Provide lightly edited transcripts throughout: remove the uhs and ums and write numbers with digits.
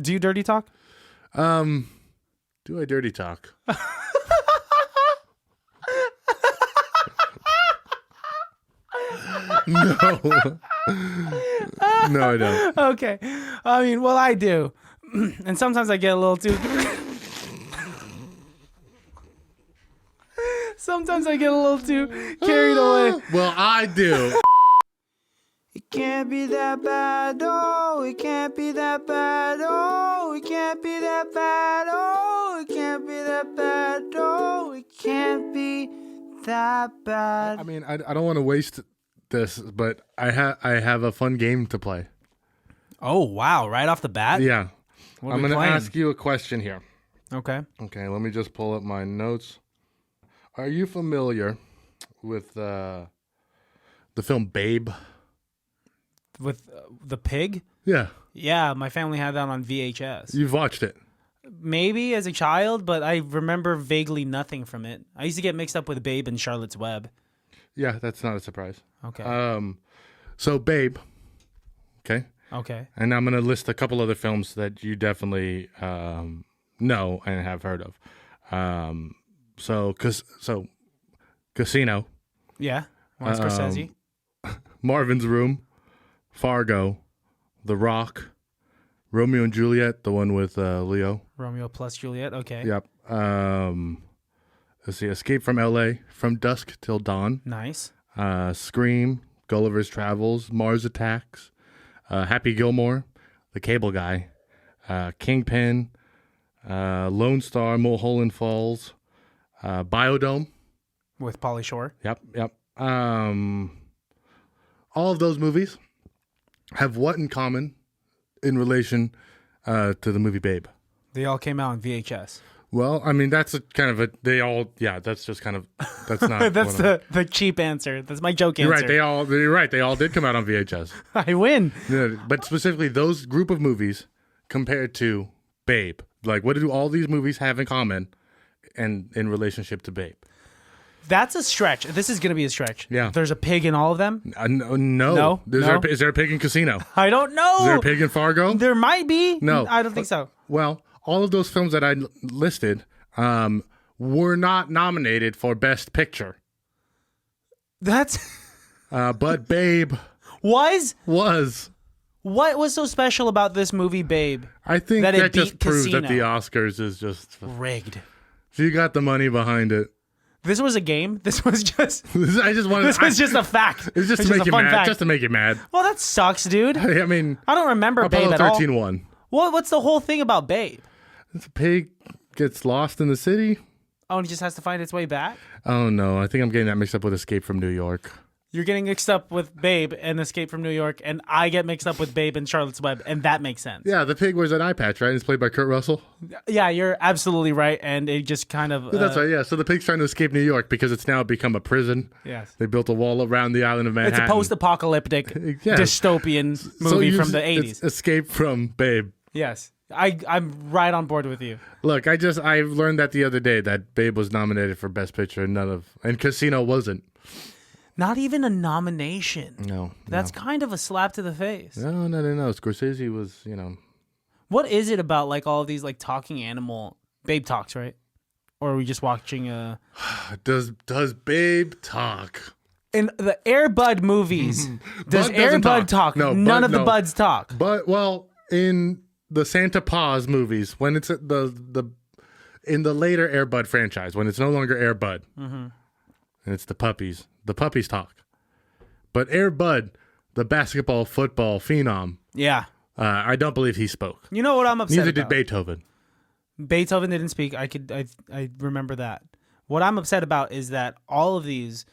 Do you dirty talk? Do I dirty talk? No. No, I don't. Okay. I mean, well, I do. And sometimes I get a little too... Sometimes I get a little too carried away. Well, I do. It can't be that bad, oh, it can't be that bad, oh, it can't be that bad, oh, it can't be that bad, oh, it can't be that bad. I mean, I don't want to waste this, but I have a fun game to play. Oh, wow, right off the bat? Yeah. What are I'm we going to playing? ask you a question here. Okay. Okay, let me just pull up my notes. Are you familiar with the film Babe? With the pig? Yeah. Yeah, my family had that on VHS. You've watched it? Maybe as a child, but I remember vaguely nothing from it. I used to get mixed up with Babe and Charlotte's Web. Yeah, that's not a surprise. Okay. So Babe, okay? Okay. And I'm going to list a couple other films that you definitely know and have heard of. So Casino. Yeah. Martin Scorsese. Marvin's Room. Fargo. The Rock. Romeo and Juliet, the one with Leo. Romeo plus Juliet. Okay. Yep. Let's see. Escape from L.A. From Dusk Till Dawn. Nice. Scream. Gulliver's Travels. Mars Attacks. Happy Gilmore. The Cable Guy. Kingpin. Lone Star. Mulholland Falls. Biodome. With Pauly Shore. Yep. All of those movies have what in common in relation to the movie Babe? They all came out on VHS. Well, I mean, that's that's not. That's That's the cheap answer. That's my joke answer. You're right. They all did come out on VHS. I win. Yeah, but specifically those group of movies compared to Babe. Like, what do all these movies have in common and in relationship to Babe? That's a stretch. This is going to be a stretch. Yeah. There's a pig in all of them? No. No? Is there a pig in Casino? I don't know. Is there a pig in Fargo? There might be. No. I don't think so. Well, all of those films that I listed were not nominated for Best Picture. That's... But Babe was? What was so special about this movie, Babe? I think that that it just beat proves Casino? that the Oscars is just... Rigged. If you got the money behind it. This was a game? This was just... This was just a fact. It's just to make you mad. Fact. Just to make you mad. Well, that sucks, dude. I mean... I don't remember Babe at Apollo all. 13 won. What's the whole thing about Babe? This pig gets lost in the city. Oh, and he just has to find its way back? Oh, no. I think I'm getting that mixed up with Escape from New York. You're getting mixed up with Babe and Escape from New York, and I get mixed up with Babe and Charlotte's Web, and that makes sense. Yeah, the pig wears an eye patch, right? It's played by Kurt Russell. Yeah, you're absolutely right, and it just kind of... That's right, yeah. So the pig's trying to escape New York because it's now become a prison. Yes. They built a wall around the island of Manhattan. It's a post-apocalyptic dystopian movie from the 80s. It's Escape from Babe. Yes. I'm right on board with you. Look, I learned that the other day that Babe was nominated for Best Picture and Casino wasn't. Not even a nomination. No. That's kind of a slap to the face. No. Scorsese was, What is it about like all of these like talking animal Babe talks, right? Or are we just watching Does Babe talk? In the Air Bud movies, does Air Bud talk? No, None of the buds talk. But in the Santa Paws movies, when it's in the later Air Bud franchise, when it's no longer Air Bud, and it's the puppies talk. But Air Bud, the basketball football phenom, Yeah. I don't believe he spoke. You know what I'm upset Neither about? did Beethoven. Beethoven didn't speak. I remember that. What I'm upset about is that all of these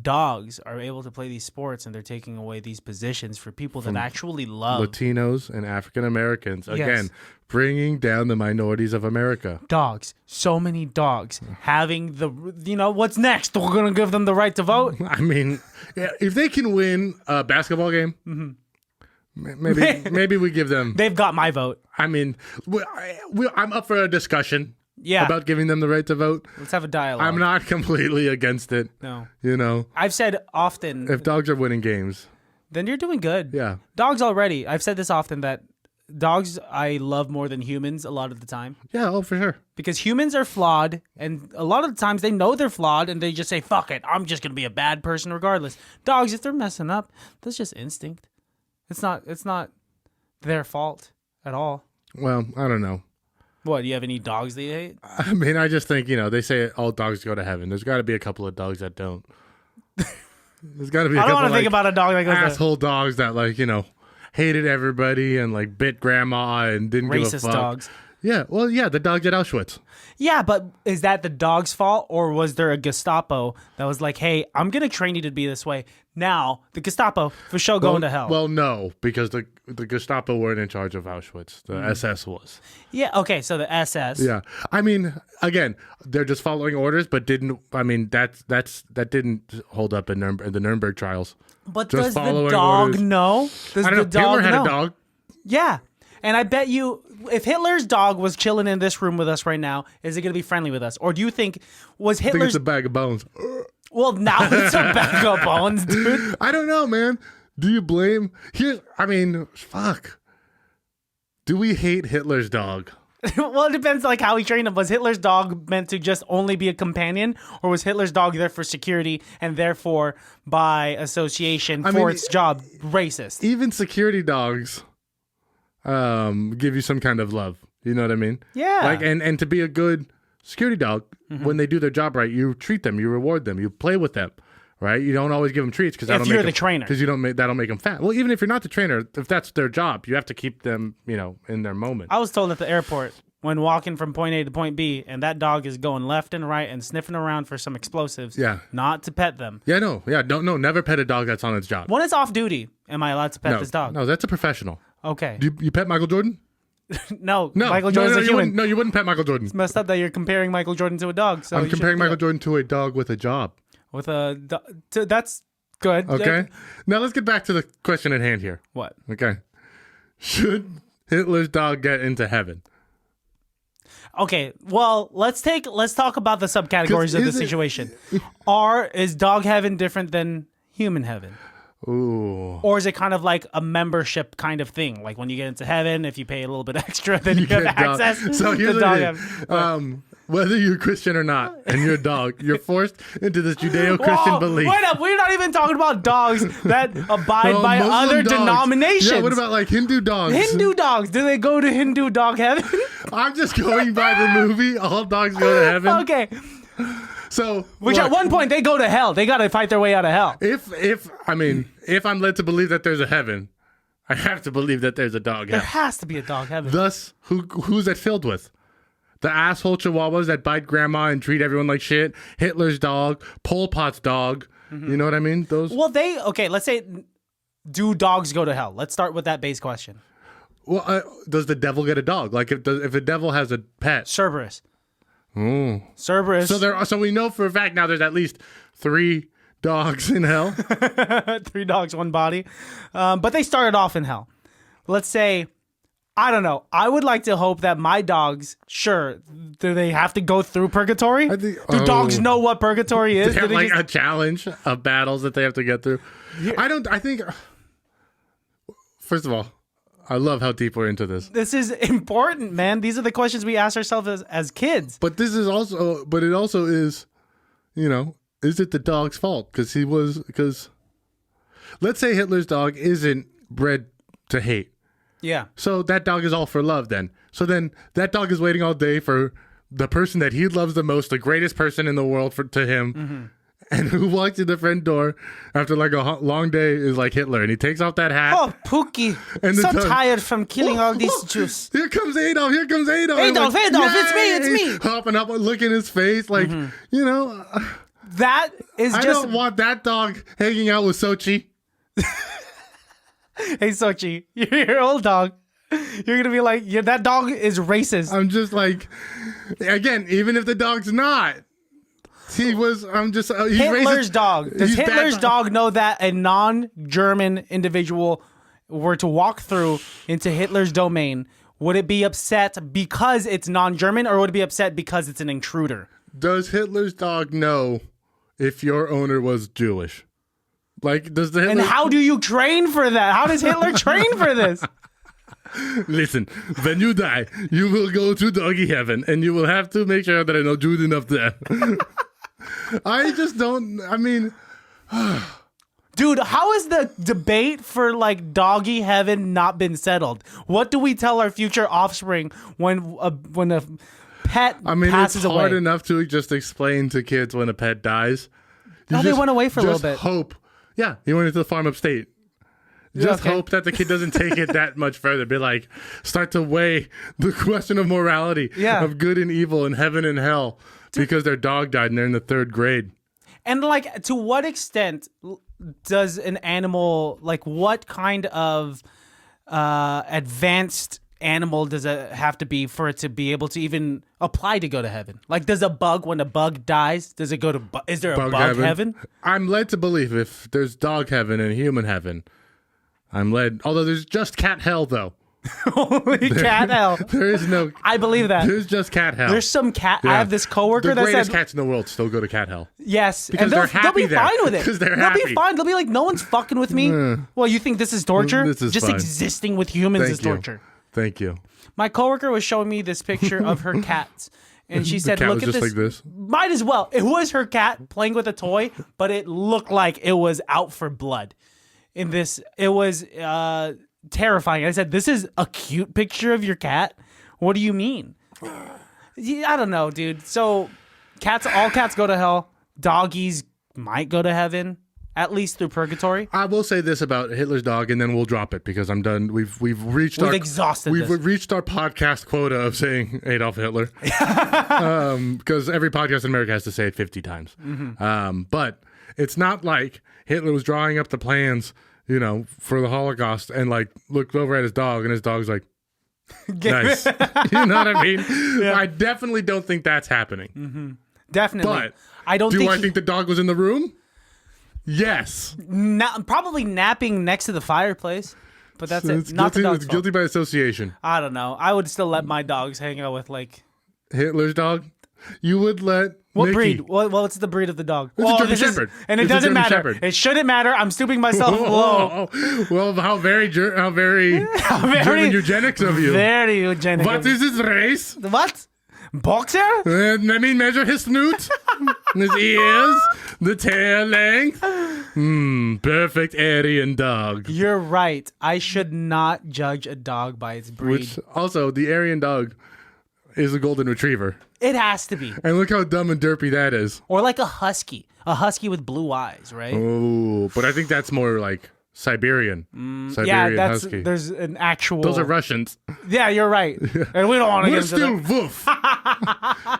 dogs are able to play these sports, and they're taking away these positions for people that actually love Latinos and African Americans. Yes. Again, bringing down the minorities of America. dogs. So many dogs having what's next? We're gonna give them the right to vote. I mean, if they can win a basketball game, maybe we give them. They've got my vote. I mean, I'm up for a discussion. Yeah. About giving them the right to vote. Let's have a dialogue. I'm not completely against it. No. I've said often, if dogs are winning games, then you're doing good. Yeah. Dogs already. I've said this often that dogs I love more than humans a lot of the time. Yeah, oh, for sure. Because humans are flawed, and a lot of the times they know they're flawed, and they just say, fuck it, I'm just going to be a bad person regardless. Dogs, if they're messing up, that's just instinct. It's not their fault at all. Well, I don't know. What, do you have any dogs that you hate? I mean, I just think, they say all dogs go to heaven. There's got to be a couple of dogs that don't. There's got to be a I don't couple want to think about a dog that goes to asshole dogs that, hated everybody and, bit grandma and didn't give a racist fuck. dogs. Yeah, well, yeah, the dogs at Auschwitz. Yeah, but is that the dog's fault, or was there a Gestapo that was like, hey, I'm going to train you to be this way? Now, the Gestapo, for sure, going to hell. Well, no, because the Gestapo weren't in charge of Auschwitz. The SS was. Yeah, okay, so the SS. Yeah. I mean, again, they're just following orders, but that didn't hold up in the Nuremberg trials. But Just does the following dog orders. know? Does I the don't know. dog Hitler had know? a dog. Yeah. And I bet you, if Hitler's dog was chilling in this room with us right now, is it going to be friendly with us? Or do you think, was I think Hitler's... it's a bag of bones. Well, now it's a bag of bones, dude. I don't know, man. Do you blame... fuck. Do we hate Hitler's dog? Well, it depends how he trained him. Was Hitler's dog meant to just only be a companion? Or was Hitler's dog there for security and therefore, by association, its job, racist? Even security dogs give you some kind of love. You know what I mean? Yeah. And to be a good security dog, when they do their job right, you treat them, you reward them, you play with them, right? You don't always give them treats because you're the trainer, because that'll make them fat. Well, even if you're not the trainer, if that's their job, you have to keep them, in their moment. I was told at the airport when walking from point A to point B, and that dog is going left and right and sniffing around for some explosives. Yeah. Not to pet them. Yeah, no, yeah, never pet a dog that's on its job. When it's off duty, am I allowed to pet this dog? No, that's a professional. Okay. Do you pet Michael Jordan? No, Michael Jordan's a human. You wouldn't pet Michael Jordan. It's messed up that you're comparing Michael Jordan to a dog. So I'm comparing Michael Jordan to a dog with a job. That's good. Okay. Now let's get back to the question at hand here. What? Okay. Should Hitler's dog get into heaven? Okay. Well, let's talk about the subcategories of the situation. Is dog heaven different than human heaven? Ooh. Or is it kind of like a membership kind of thing? Like when you get into heaven, if you pay a little bit extra, then you have access So here's to what dog it is. Whether you're Christian or not, and you're a dog, you're forced into this Judeo-Christian belief. Wait up, we're not even talking about dogs that abide by Muslim other dogs. denominations. Yeah, what about Hindu dogs? Hindu dogs? Do they go to Hindu dog heaven? I'm just going by the movie. All dogs go to heaven. Okay. So, at one point they go to hell. They got to fight their way out of hell. If I'm led to believe that there's a heaven, I have to believe that there's a dog There heaven. has to be a dog heaven. Thus, who's that filled with? The asshole chihuahuas that bite grandma and treat everyone like shit. Hitler's dog, Pol Pot's dog. You know what I mean? Those. Well, let's say, do dogs go to hell? Let's start with that base question. Well, does the devil get a dog? If a devil has a pet. Cerberus. Oh. Cerberus. So we know for a fact now there's at least 3 dogs in hell. 3 dogs, 1 body. But they started off in hell. Let's say, I don't know. I would like to hope that my dogs, do they have to go through purgatory? Do dogs know what purgatory is? They have a challenge of battles that they have to get through. I think, first of all, I love how deep we're into this. This is important, man. These are the questions we ask ourselves as kids. But it also is, is it the dog's fault? Because let's say Hitler's dog isn't bred to hate. Yeah. So that dog is all for love then. So then that dog is waiting all day for the person that he loves the most, the greatest person in the world to him. Mm-hmm. And who walks in the front door after a long day is Hitler. And he takes off that hat. Oh, Pookie. Tired from killing all these Jews. Here comes Adolf. Adolf, it's me. Hopping up, look in his face. That is I don't want that dog hanging out with Sochi. Hey, Sochi, you're your old dog. You're going to be that dog is racist. I'm just again, even if the dog's not. He's Hitler's racist. dog. Does Hitler's dog know that a non-German individual were to walk through into Hitler's domain? Would it be upset because it's non-German, or would it be upset because it's an intruder? Does Hitler's dog know if your owner was Jewish? And how do you train for that? How does Hitler train for this? Listen, when you die, you will go to doggy heaven, and you will have to make sure that I know Jude enough there. I just don't. I mean, dude, how has the debate for like doggy heaven not been settled? What do we tell our future offspring when a pet passes it's hard away? enough to just explain to kids when a pet dies. No, they went away for a little bit. Hope. Yeah, he went into the farm upstate. Just hope that the kid doesn't take it that much further. Be like, start to weigh the question of morality, of good and evil, and heaven and hell, because their dog died and they're in the 3rd grade. And like, to what extent does an animal, like, what kind of advanced animal does it have to be for it to be able to even apply to go to heaven? Like, does a bug, when a bug dies, does it go to? Is there a bug heaven? I'm led to believe if there's dog heaven and human heaven. I'm led, although there's just cat hell, though. Only cat hell. There is no. I believe that. There's just cat hell. There's some cat. Yeah. I have this coworker that said. The greatest cats in the world still go to cat hell. Yes. Because and they're happy they'll be fine with it. Because they're They'll happy. be fine. They'll be like, no one's fucking with me. Well, you think this is torture? This is just fine. existing with humans is torture. Thank you. My coworker was showing me this picture of her cats. And she said, cat look was at just this. like this. Might as well. It was her cat playing with a toy, but it looked like it was out for blood. In this, it was terrifying. I said, this is a cute picture of your cat? What do you mean? I don't know, dude. So all cats go to hell. Doggies might go to heaven, at least through purgatory. I will say this about Hitler's dog, and then we'll drop it because I'm done. We've reached We've exhausted We've this. reached our podcast quota of saying Adolf Hitler. Because every podcast in America has to say it 50 times. But it's not like Hitler was drawing up the plans, for the Holocaust, and like looked over at his dog, and his dog's like, nice. You know what I mean? Yeah. I definitely don't think that's happening. Definitely. But I don't think the dog was in the room? Yes. Probably napping next to the fireplace. But that's it. Not the dog's fault. Guilty by association. I don't know. I would still let my dogs hang out with like Hitler's dog. You would let what Mickey. breed? What's the breed of the dog? It's a German Shepherd. And it doesn't matter. Shepherd. It shouldn't matter. I'm stooping myself low. Well, how very German eugenics of you. Very eugenic. What is his race? What? Boxer? Let me measure his snoot, his ears, the tail length. Perfect Aryan dog. You're right. I should not judge a dog by its breed. Which also, the Aryan dog is a golden retriever. It has to be. And look how dumb and derpy that is. Or like a husky. A husky with blue eyes, right? Oh, but I think that's more like Siberian. Siberian husky. There's an actual. Those are Russians. Yeah, you're right. And we don't want to get into that. We're still woof.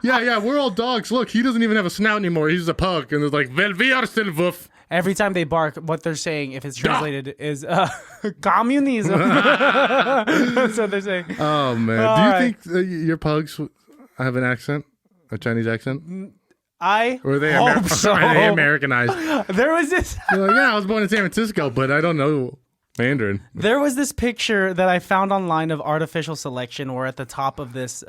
Yeah, we're all dogs. Look, he doesn't even have a snout anymore. He's a pug. And they're like, well, we are still woof. Every time they bark, what they're saying, if it's translated, is communism. That's what they're saying. Oh, man. Do you think your pugs have an accent? A Chinese accent? Or are they Americanized? There was this. You're like, I was born in San Francisco, but I don't know Mandarin. There was this picture that I found online of artificial selection, where at the top of this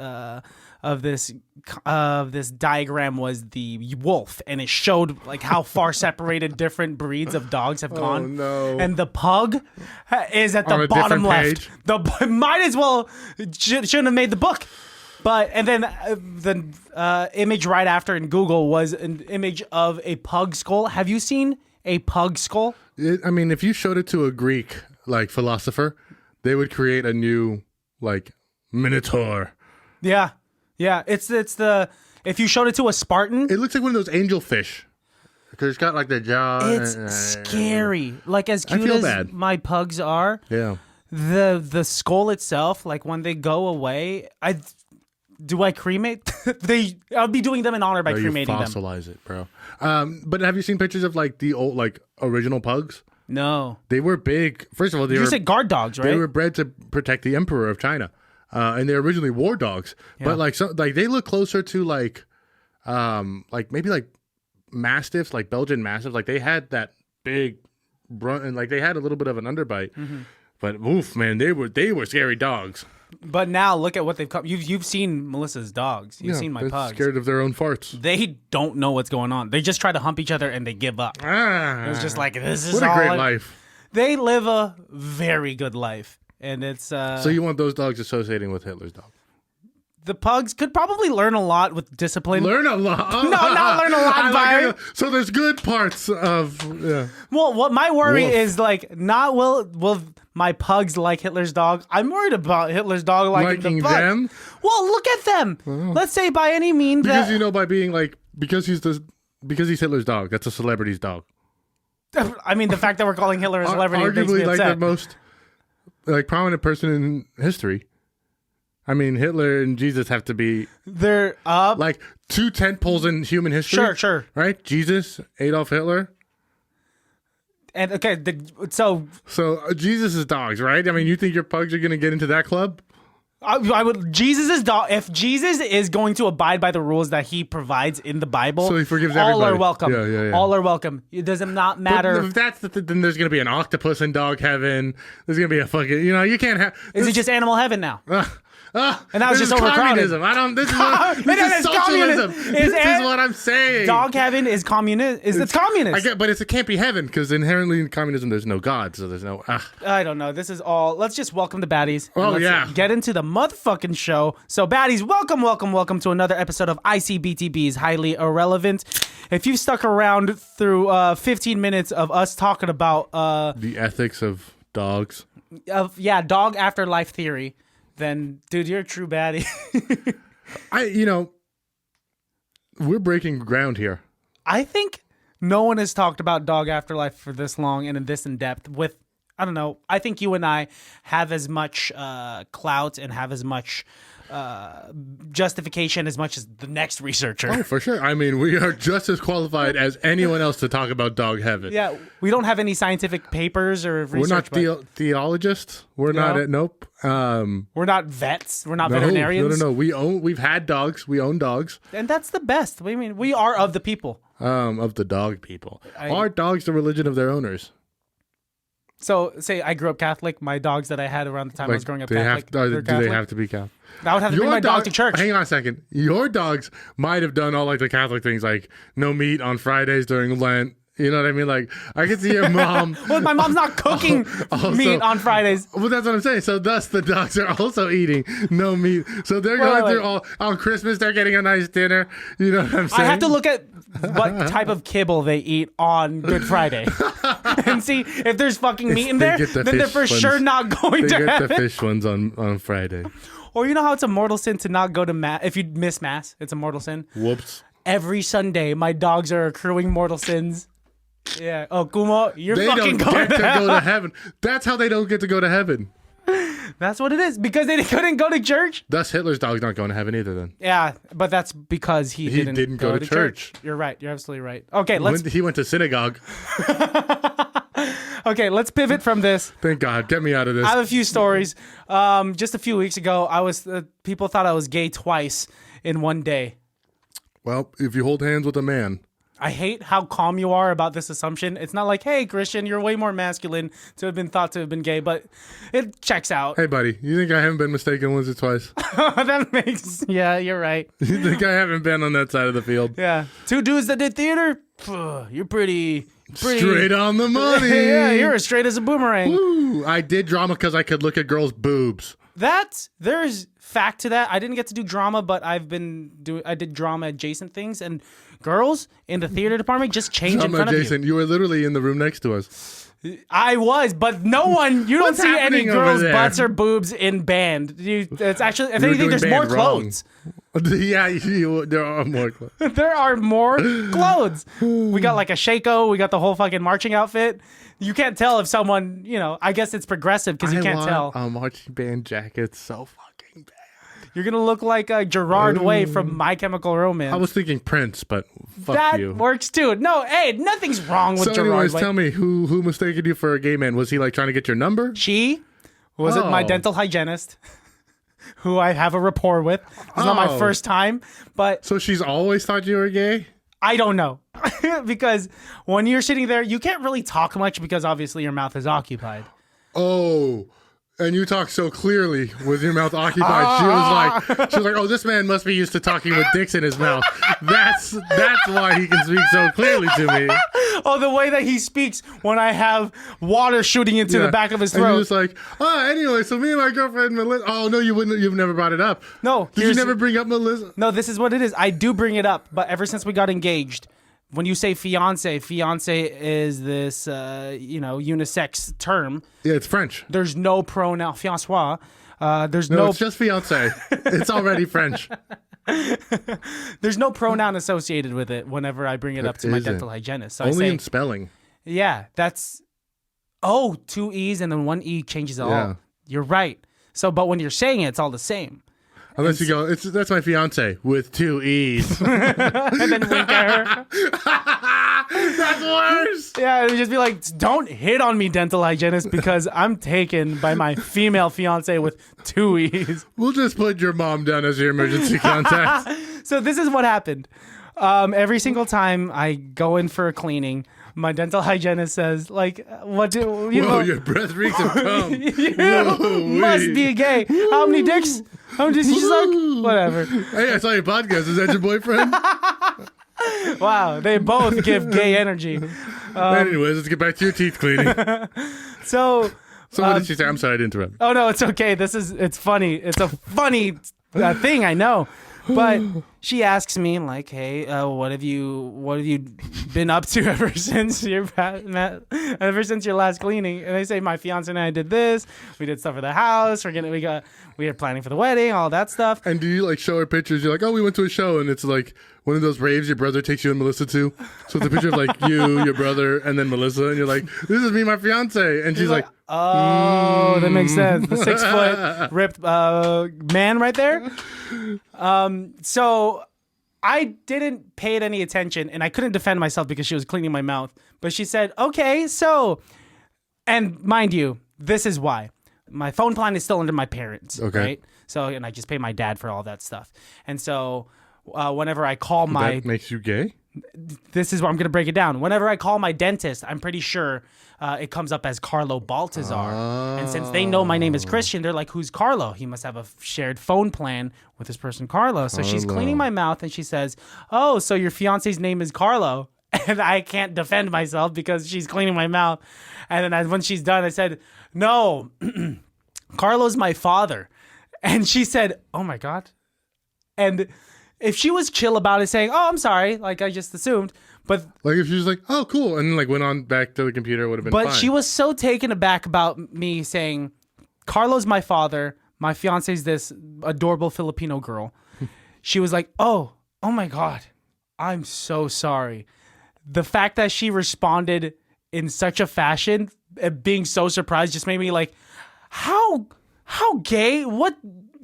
diagram was the wolf, and it showed like how far separated different breeds of dogs have gone. Oh no! And the pug is at the bottom left. Might as well shouldn't have made the book. But and then the image right after in Google was an image of a pug skull. Have you seen a pug skull? If you showed it to a Greek like philosopher, they would create a new like minotaur. Yeah. It's the if you showed it to a Spartan, it looks like one of those angelfish because it's got like the jaw. It's scary. Like as cute as my pugs are. Yeah. The skull itself, like when they go away, Do I cremate? I'll be doing them an honor by cremating them. You fossilize it, bro. But have you seen pictures of like the old, like original pugs? No. They were big. First of all, you said guard dogs, right? They were bred to protect the emperor of China, and they're originally war dogs. Yeah. But they look closer to like maybe like mastiffs, like Belgian mastiffs. Like they had that big brunt, and like they had a little bit of an underbite. Mm-hmm. But oof, man, they were scary dogs. But now look at what they've come. You've seen Melissa's dogs. You've seen my pugs. Scared of their own farts. They don't know what's going on. They just try to hump each other and they give up. It's just like this is what a great life. They live a very good life. and it's So you want those dogs associating with Hitler's dog? the pugs could probably learn a lot with discipline. Learn a lot. No, not learn a lot. I By like it. So there's good parts of. Yeah. well, what my worry Woof. is like not will my pugs like Hitler's dog. I'm worried about Hitler's dog liking the pugs. them Well, look at them. Let's say by any means because that you know by being like because he's Hitler's dog. That's a celebrity's dog. I mean the fact that we're calling Hitler a celebrity makes me Arguably like upset. the most like prominent person in history. I mean, Hitler and Jesus have to be They're up. like two tent poles in human history. Sure. Right? Jesus, Adolf Hitler. And okay, so So Jesus is dogs, right? I mean, you think your pugs are going to get into that club? I would Jesus' dog. If Jesus is going to abide by the rules that he provides in the Bible, So he forgives all everybody. are welcome. Yeah. All are welcome. It does not matter. But if that's then there's going to be an octopus in dog heaven. There's going to be a fucking, you can't have. Is it just animal heaven now? And that was this just is overcrowded. communism. I don't. This is what, It this is is socialism. communism. This It's is what I'm saying. Dog heaven is communist. It's communist. I get, but it can't be heaven because inherently in communism there's no God, so there's no. I don't know. This is all. Let's just welcome the baddies. Oh, Let's yeah. Get into the motherfucking show. So baddies, welcome to another episode of ICBTB's Highly Irrelevant. If you've stuck around through 15 minutes of us talking about The ethics of dogs. dog afterlife theory, then dude, you're a true baddie. We're breaking ground here. I think no one has talked about dog afterlife for this long and in this in depth with, I don't know. I think you and I have as much clout and have as much justification as much as the next researcher. Oh, for sure. I mean, we are just as qualified as anyone else to talk about dog heaven. Yeah, we don't have any scientific papers or research. We're not theologists. We're not at nope. We're not vets. We're not No, veterinarians. No. We've had dogs. We own dogs. And that's the best. I mean, we are of the people. Of the dog people. Are dogs the religion of their owners? So, say I grew up Catholic. My dogs that I had around the time I was growing up Catholic. Do they have to be Catholic? I would have to bring my dog to church. Hang on a second. Your dogs might have done all like the Catholic things, like no meat on Fridays during Lent. You know what I mean? Like I could see your mom. Well, my mom's not cooking meat on Fridays. Well, that's what I'm saying. So thus the dogs are also eating no meat. So they're going through all on Christmas. They're getting a nice dinner. You know what I'm saying? I have to look at what type of kibble they eat on Good Friday and see if there's fucking meat in there. Then they're for sure not going to get heaven. the fish ones on Friday. Or you know how it's a mortal sin to not go to mass? If you miss mass, it's a mortal sin. Whoops. Every Sunday, my dogs are accruing mortal sins. Yeah. Oh, Kumo, you're They fucking don't going get to hell. go to heaven. That's how they don't get to go to heaven. That's what it is. Because they couldn't go to church. Thus Hitler's dog's not going to heaven either then. Yeah, but that's because he didn't go to church. You're right. You're absolutely right. Okay, He went to synagogue. Okay, let's pivot from this. Thank God. Get me out of this. I have a few stories. Just a few weeks ago, people thought I was gay twice in one day. Well, if you hold hands with a man. I hate how calm you are about this assumption. It's not like, hey, Christian, you're way more masculine to have been thought to have been gay, but it checks out. Hey, buddy, you think I haven't been mistaken once or twice? Yeah, you're right. You think I haven't been on that side of the field? Yeah. Two dudes that did theater, you're pretty Straight on the money. Yeah, you're as straight as a boomerang. Woo. I did drama because I could look at girls' boobs. There's fact to that. I didn't get to do drama, but I did drama adjacent things, and girls in the theater department just change in front Jason, of you. you were literally in the room next to us. I was, but no one. You don't What's see any happening over girls' there? butts or boobs in band. It's actually, if You were anything, doing there's more band wrong. clothes. Yeah, there are more clothes. There are more clothes. We got like a shako. We got the whole fucking marching outfit. You can't tell if someone, I guess it's progressive because you can't tell. A marching band jacket so fucking bad. You're gonna look like Gerard Way from My Chemical Romance. I was thinking Prince, but fuck that you. works too. No, hey, nothing's wrong with So Gerard anyways, Way. tell me, who mistaken you for a gay man? Was he like trying to get your number? She was it my Oh. dental hygienist, who I have a rapport with. It's not my Oh. first time, but So she's always thought you were gay? I don't know. Because when you're sitting there, you can't really talk much because obviously your mouth is occupied. Oh, and you talk so clearly with your mouth occupied. She was like, oh, this man must be used to talking with dicks in his mouth. That's why he can speak so clearly to me. Oh, the way that he speaks when I have water shooting into the back of his throat. And he was like, anyway, so me and my girlfriend Melissa. Oh no, you've never brought it up. No, did you never bring up Melissa? No, this is what it is. I do bring it up, but ever since we got engaged, when you say fiance is this unisex term. Yeah, it's French. There's no pronoun fiançois. No, it's just fiance. It's already French. There's no pronoun associated with it whenever I bring it up to my dental hygienist. So only I say, in spelling. Yeah, that's 2 E's and then 1 E changes it all. You're right. So, but when you're saying it, it's all the same. Unless you go, that's my fiance with 2 E's. And then wink at her. That's worse. Yeah, it'd just be like, don't hit on me, dental hygienist, because I'm taken by my female fiance with 2 E's. We'll just put your mom down as your emergency contact. So this is what happened. Every single time I go in for a cleaning, my dental hygienist says, like, what do you know? Your breath reeks of cum. You must be gay. How many dicks? How many dicks did you suck? Whatever. Hey, I saw your podcast. Is that your boyfriend? Wow, they both give gay energy. Anyways, let's get back to your teeth cleaning. So what did she say? I'm sorry to interrupt. Oh no, it's okay. It's funny. It's a funny thing, I know. But she asks me like, "Hey, what have you been up to ever since your last cleaning?" And I say, "My fiance and I did this. We did stuff for the house. We are planning for the wedding, all that stuff." And do you like show her pictures? You're like, "Oh, we went to a show, and it's like one of those raves your brother takes you and Melissa to." So it's a picture of like you, your brother, and then Melissa, and you're like, "This is me, my fiance," and she's like, "Oh, that makes sense." The 6 foot ripped man right there. So I didn't pay it any attention, and I couldn't defend myself because she was cleaning my mouth. But she said, "Okay, so," and mind you, this is why my phone plan is still under my parents. Okay. Right. So, and I just pay my dad for all that stuff. And so, whenever I call that makes you gay? This is where I'm going to break it down. Whenever I call my dentist, I'm pretty sure it comes up as Carlo Baltazar. And since they know my name is Christian, they're like, "Who's Carlo?" He must have a shared phone plan with this person, Carlo. So she's cleaning my mouth and she says, "Oh, so your fiance's name is Carlo." And I can't defend myself because she's cleaning my mouth. And then when she's done, I said, "No, Carlo's my father." And she said, "Oh my God." And if she was chill about it, saying, "Oh, I'm sorry," like I just assumed, but like if she was like, "Oh, cool," and like went on back to the computer, it would have been fine. But she was so taken aback about me saying, "Carlo's my father, my fiance's this adorable Filipino girl." She was like, "Oh my God, I'm so sorry." The fact that she responded in such a fashion, being so surprised, just made me like, how gay? What?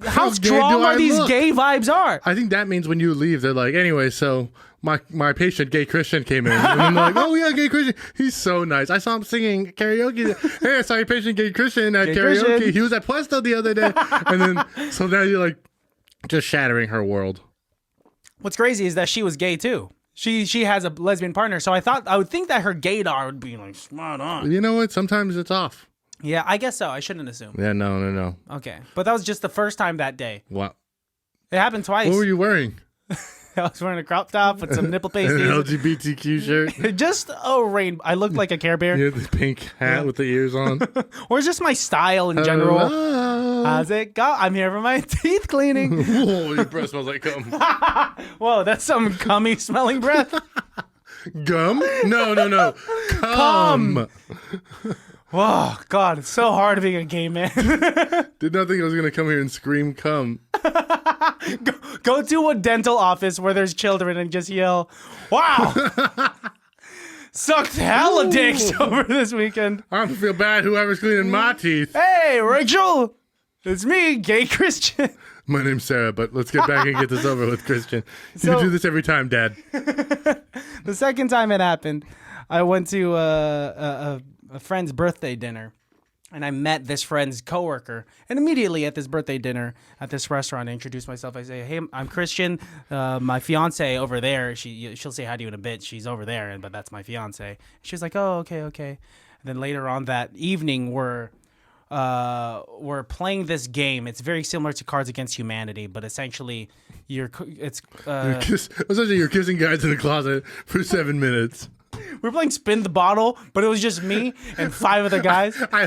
How strong are these gay vibes are? I think that means when you leave, they're like, "Anyway, so my patient, gay Christian, came in." And then they're like, "Oh yeah, gay Christian. He's so nice. I saw him singing karaoke. Hey, I saw your patient, gay Christian, at karaoke. Christian. He was at Puesto the other day." And then, so now you're like, just shattering her world. What's crazy is that she was gay too. She has a lesbian partner. So I would think that her gaydar would be like, spot on. You know what? Sometimes it's off. Yeah, I guess so. I shouldn't assume. Yeah, no. Okay. But that was just the first time that day. What? It happened twice. What were you wearing? I was wearing a crop top with some nipple pasties. An LGBTQ shirt. Just a rainbow. I looked like a Care Bear. You had the pink hat with the ears on. Or just my style in general. Hello. How's it go? I'm here for my teeth cleaning. Whoa, your breath smells like gum. Whoa, that's some cummy smelling breath. Gum? No. Cum. Whoa, God, it's so hard being a gay man. Did not think I was going to come here and scream cum. Go to a dental office where there's children and just yell, "Wow!" Sucked hella dicks over this weekend. I don't feel bad whoever's cleaning my teeth. Hey, Rachel! It's me, gay Christian. My name's Sarah, but let's get back and get this over with, Christian. You do this every time, Dad. The second time it happened, I went to a friend's birthday dinner, and I met this friend's coworker. And immediately at this birthday dinner at this restaurant, I introduced myself. I say, "Hey, I'm Christian. My fiance over there. She'll say hi to you in a bit. She's over there, but that's my fiance." She was like, "Oh, okay." And then later on that evening, we're we're playing this game. It's very similar to Cards Against Humanity, but essentially Essentially, you're kissing guys in the closet for 7 minutes. we're playing Spin the Bottle, but it was just me and 5 other guys. I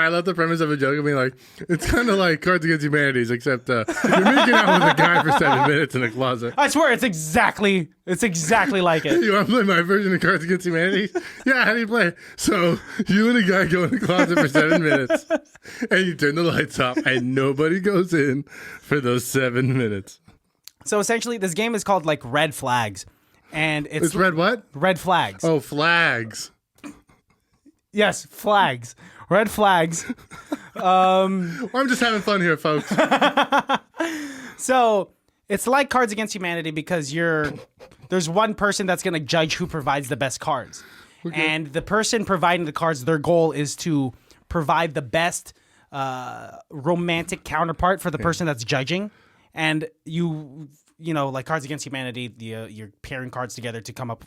love the premise of a joke. I mean, like, it's kind of like Cards Against Humanity, except you're making out with a guy for 7 minutes in a closet. I swear, it's exactly like it. You want to play my version of Cards Against Humanity? Yeah, how do you play it? So you and a guy go in the closet for 7 minutes, and you turn the lights off, and nobody goes in for those 7 minutes. So essentially, this game is called like Red Flags, and It's red what? Red Flags. Oh, flags. Yes, flags. Red flags. I'm just having fun here, folks. So it's like Cards Against Humanity because there's one person that's going to judge who provides the best cards. Okay. And the person providing the cards, their goal is to provide the best romantic counterpart for the person that's judging. And you know, like Cards Against Humanity, you're pairing cards together to come up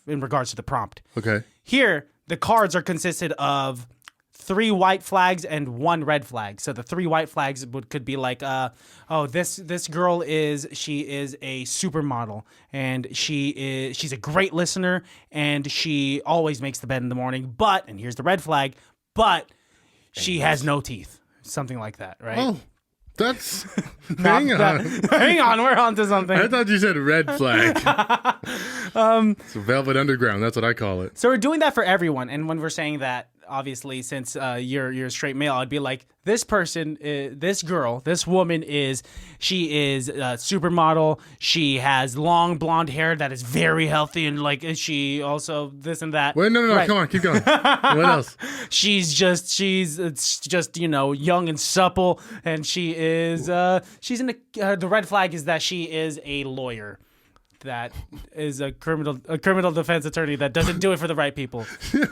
in regards to the prompt. Okay. Here, the cards are consisted of 3 white flags and 1 red flag. So the 3 white flags could be like, this girl is a supermodel, and she's a great listener, and she always makes the bed in the morning. But, and here's the red flag, but she has no teeth. Something like that, right? Oh. That's hang on, we're on to something. I thought you said red flag. It's a Velvet Underground, that's what I call it. So we're doing that for everyone, and when we're saying that, obviously, since you're a straight male, I'd be like, this person, this girl, this woman she is a supermodel. She has long blonde hair that is very healthy, and like she also this and that. Wait, no, right. Come on, keep going. What else? She's just young and supple, and she's in the red flag is that she is a lawyer. That is a criminal defense attorney that doesn't do it for the right people. You're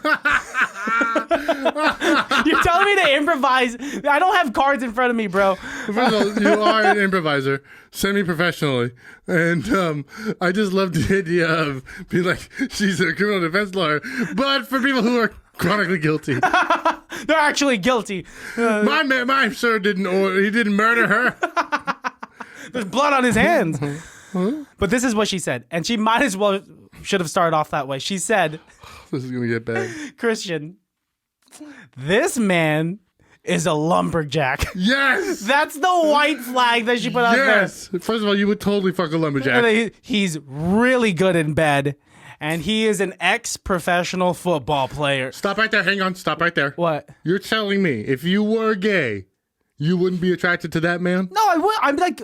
telling me to improvise? I don't have cards in front of me, bro. First of all, you are an improviser, semi-professionally, and I just love the idea of being like, she's a criminal defense lawyer, but for people who are chronically guilty. They're actually guilty. My sir didn't murder her. There's blood on his hands. Huh? But this is what she said, and she might as well should have started off that way. She said, "This is gonna get bad." Christian, this man is a lumberjack. Yes, that's the white flag that she put out there. Yes, first of all, you would totally fuck a lumberjack. He's really good in bed, and he is an ex-professional football player. Stop right there. Hang on. Stop right there. What? You're telling me if you were gay, you wouldn't be attracted to that man? No, I would.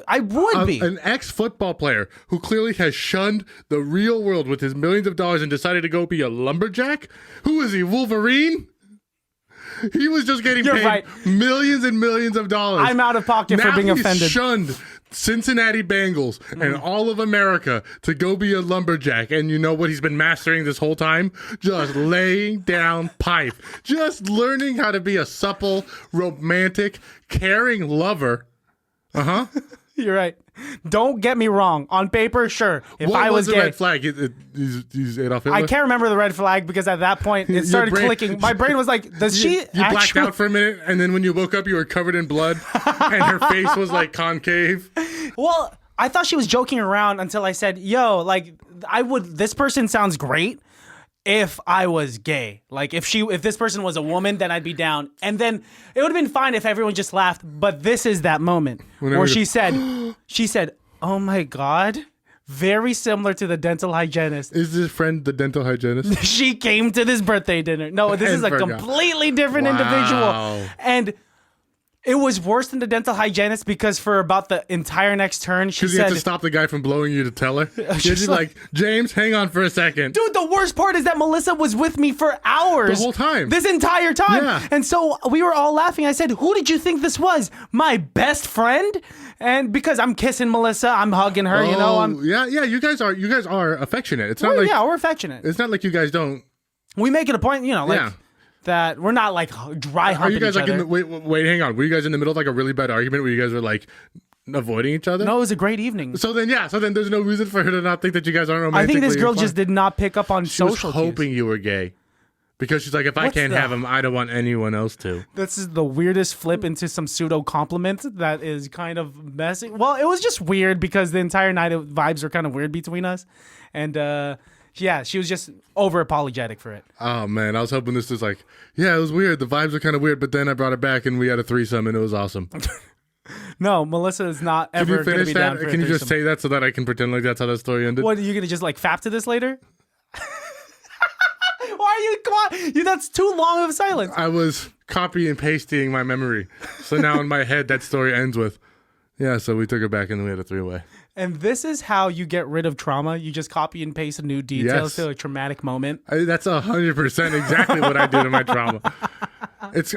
I would be. An ex-football player who clearly has shunned the real world with his millions of dollars and decided to go be a lumberjack? Who is he, Wolverine? He was just getting paid millions and millions of dollars. I'm out of pocket for being offended. He's shunned Cincinnati Bengals and all of America to go be a lumberjack. And you know what he's been mastering this whole time? Just laying down pipe. Just learning how to be a supple, romantic, caring lover. Uh-huh. You're right. Don't get me wrong. On paper, sure. If what I was the gay, red flag? He's Adolf Hitler? I can't remember the red flag because at that point it started clicking. My brain was like, does she You blacked out for a minute, and then when you woke up, you were covered in blood, and her face was like concave. Well, I thought she was joking around until I said, yo, like, this person sounds great if I was gay. Like, if this person was a woman, then I'd be down. And then it would have been fine if everyone just laughed. But this is that moment where she said, oh my God, very similar to the dental hygienist. Is this friend the dental hygienist? She came to this birthday dinner. No, this is a completely different individual. And it was worse than the dental hygienist because for about the entire next turn, she said... Because you had to stop the guy from blowing you to tell her? She's like, James, hang on for a second. Dude, the worst part is that Melissa was with me for hours. The whole time. This entire time. Yeah. And so we were all laughing. I said, who did you think this was? My best friend? And because I'm kissing Melissa, I'm hugging her, you know. Yeah, you guys are affectionate. It's not like... Yeah, we're affectionate. It's not like you guys don't... We make it a point, you know, like... Yeah. That we're not like dry humping. Are you guys like wait, hang on. Were you guys in the middle of like a really bad argument where you guys were like avoiding each other? No, it was a great evening. So then there's no reason for her to not think that you guys aren't romantic. I think this girl just did not pick up on social cues. Hoping you were gay. Because she's like, if I can't have him, I don't want anyone else to. This is the weirdest flip into some pseudo compliment that is kind of messy. Well, it was just weird because the entire night vibes were kind of weird between us. And yeah, she was just over apologetic for it. Oh, man. I was hoping this was like, yeah, it was weird. The vibes were kind of weird. But then I brought it back and we had a threesome and it was awesome. No, Melissa is not ever going to be down for a Can you just threesome. say that so that I can pretend like that's how that story ended? What, are you going to just like fap to this later? Why are you? Come on, that's too long of silence. I was copy and pasting my memory. So now in my head, that story ends with, yeah, so we took it back and we had a three-way. And this is how you get rid of trauma. You just copy and paste new details to a traumatic moment. That's 100% exactly what I did in my trauma.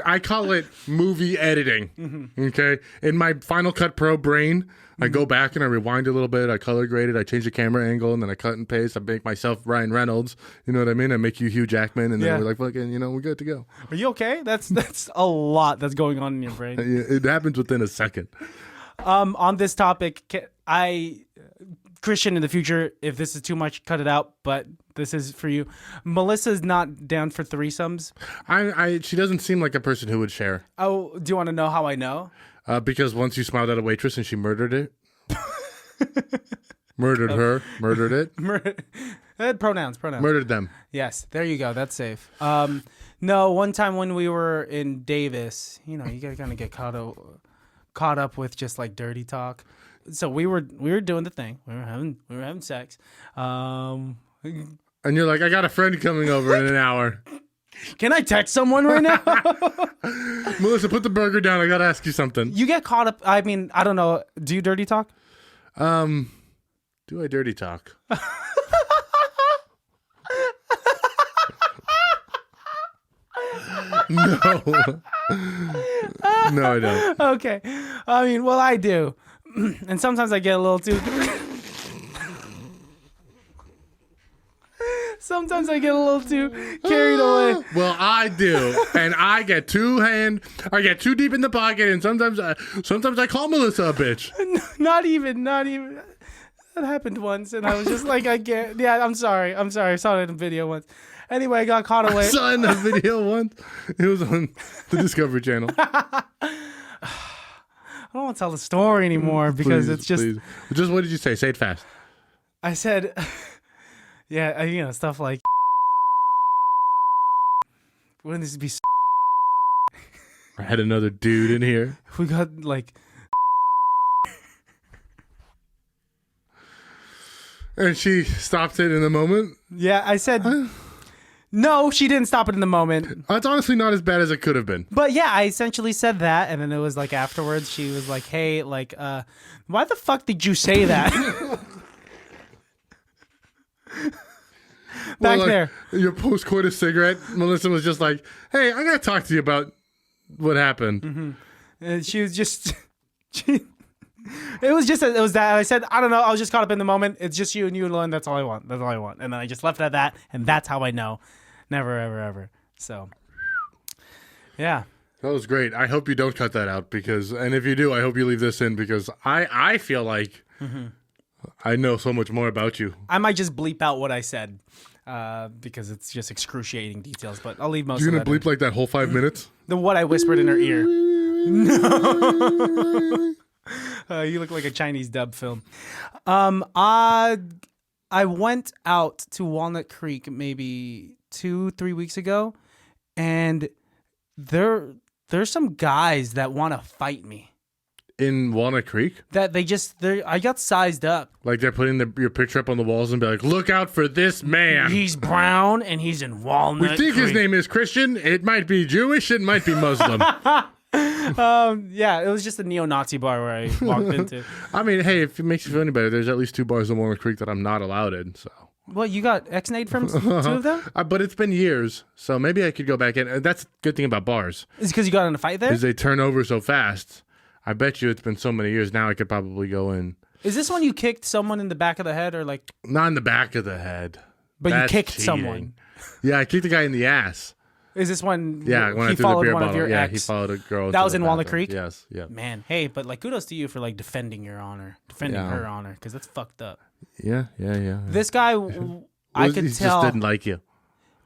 I call it movie editing. Okay. In my Final Cut Pro brain, I go back and I rewind a little bit. I color grade it. I change the camera angle and then I cut and paste. I make myself Ryan Reynolds. You know what I mean? I make you Hugh Jackman and then we're like, fucking, we're good to go. Are you okay? That's a lot that's going on in your brain. It happens within a second. On this topic, Christian, in the future, if this is too much, cut it out. But this is for you. Melissa's not down for threesomes. She doesn't seem like a person who would share. Oh, do you want to know how I know? Because once you smiled at a waitress and she murdered it. Murdered her. Murdered it. Pronouns. Murdered them. Yes, there you go. That's safe. No, one time when we were in Davis, you gotta kind of get caught up with just like dirty talk. So we were doing the thing. We were having sex. And you're like, I got a friend coming over in an hour. Can I text someone right now? Melissa, put the burger down. I gotta ask you something. You get caught up. I mean, I don't know. Do you dirty talk? Do I dirty talk? No. No, I don't. Okay. I mean, well, I do. And sometimes I get a little too... Sometimes I get a little too carried away. Well, I do, and I get too deep in the pocket, and sometimes I call Melissa a bitch. Not even. That happened once, and I was just like, I can't. Yeah, I'm sorry. I saw it in a video once. Anyway, I got caught away. I saw it in a video once. It was on the Discovery Channel. I don't want to tell the story anymore because it's just. Please. Just what did you say? Say it fast. I said, yeah, stuff like. Wouldn't this be? I had another dude in here. We got like. And she stopped it in the moment. Yeah, I said. No, she didn't stop it in the moment. That's honestly not as bad as it could have been. But yeah, I essentially said that, and then it was like afterwards, she was like, "Hey, like, why the fuck did you say that?" Back like, there, your post-coitus cigarette. Melissa was just like, "Hey, I gotta talk to you about what happened." Mm-hmm. And she was just, it was that. I said, I don't know. I was just caught up in the moment. It's just you and you alone. That's all I want. And then I just left it at that, and that's how I know. Never, ever, ever. So, yeah. That was great. I hope you don't cut that out and if you do, I hope you leave this in because I feel like I know so much more about you. I might just bleep out what I said because it's just excruciating details, but I'll leave most of that. You're going to bleep like that whole 5 minutes? What I whispered in her ear. No. You look like a Chinese dub film. I went out to Walnut Creek maybe 2-3 weeks ago, and there's some guys that want to fight me. In Walnut Creek? That I got sized up. Like they're putting your picture up on the walls and be like, look out for this man. He's brown and he's in Walnut We think Creek. his name is Christian. It might be Jewish. It might be Muslim. Yeah, it was just a neo-Nazi bar where I walked into. I mean, hey, if it makes you feel any better, there's at least 2 bars in Walnut Creek that I'm not allowed in, so. Well, you got X-Nade from 2 of them? But it's been years, so maybe I could go back in. That's a good thing about bars. Is it because you got in a fight there? Is they turn over so fast. I bet you it's been so many years now I could probably go in. Is this when you kicked someone in the back of the head or like... Not in the back of the head. But That's you kicked cheating. someone. Yeah, I kicked a guy in the ass. Is this when, when I he threw the followed beer one bottle. of your Yeah, ex? he followed a girl. That was to in the Walnut bathroom. Creek? Yes, yeah. Man, hey, but like kudos to you for like defending your honor. Defending her honor, because that's fucked up. Yeah. This guy, I could he tell... just didn't like you.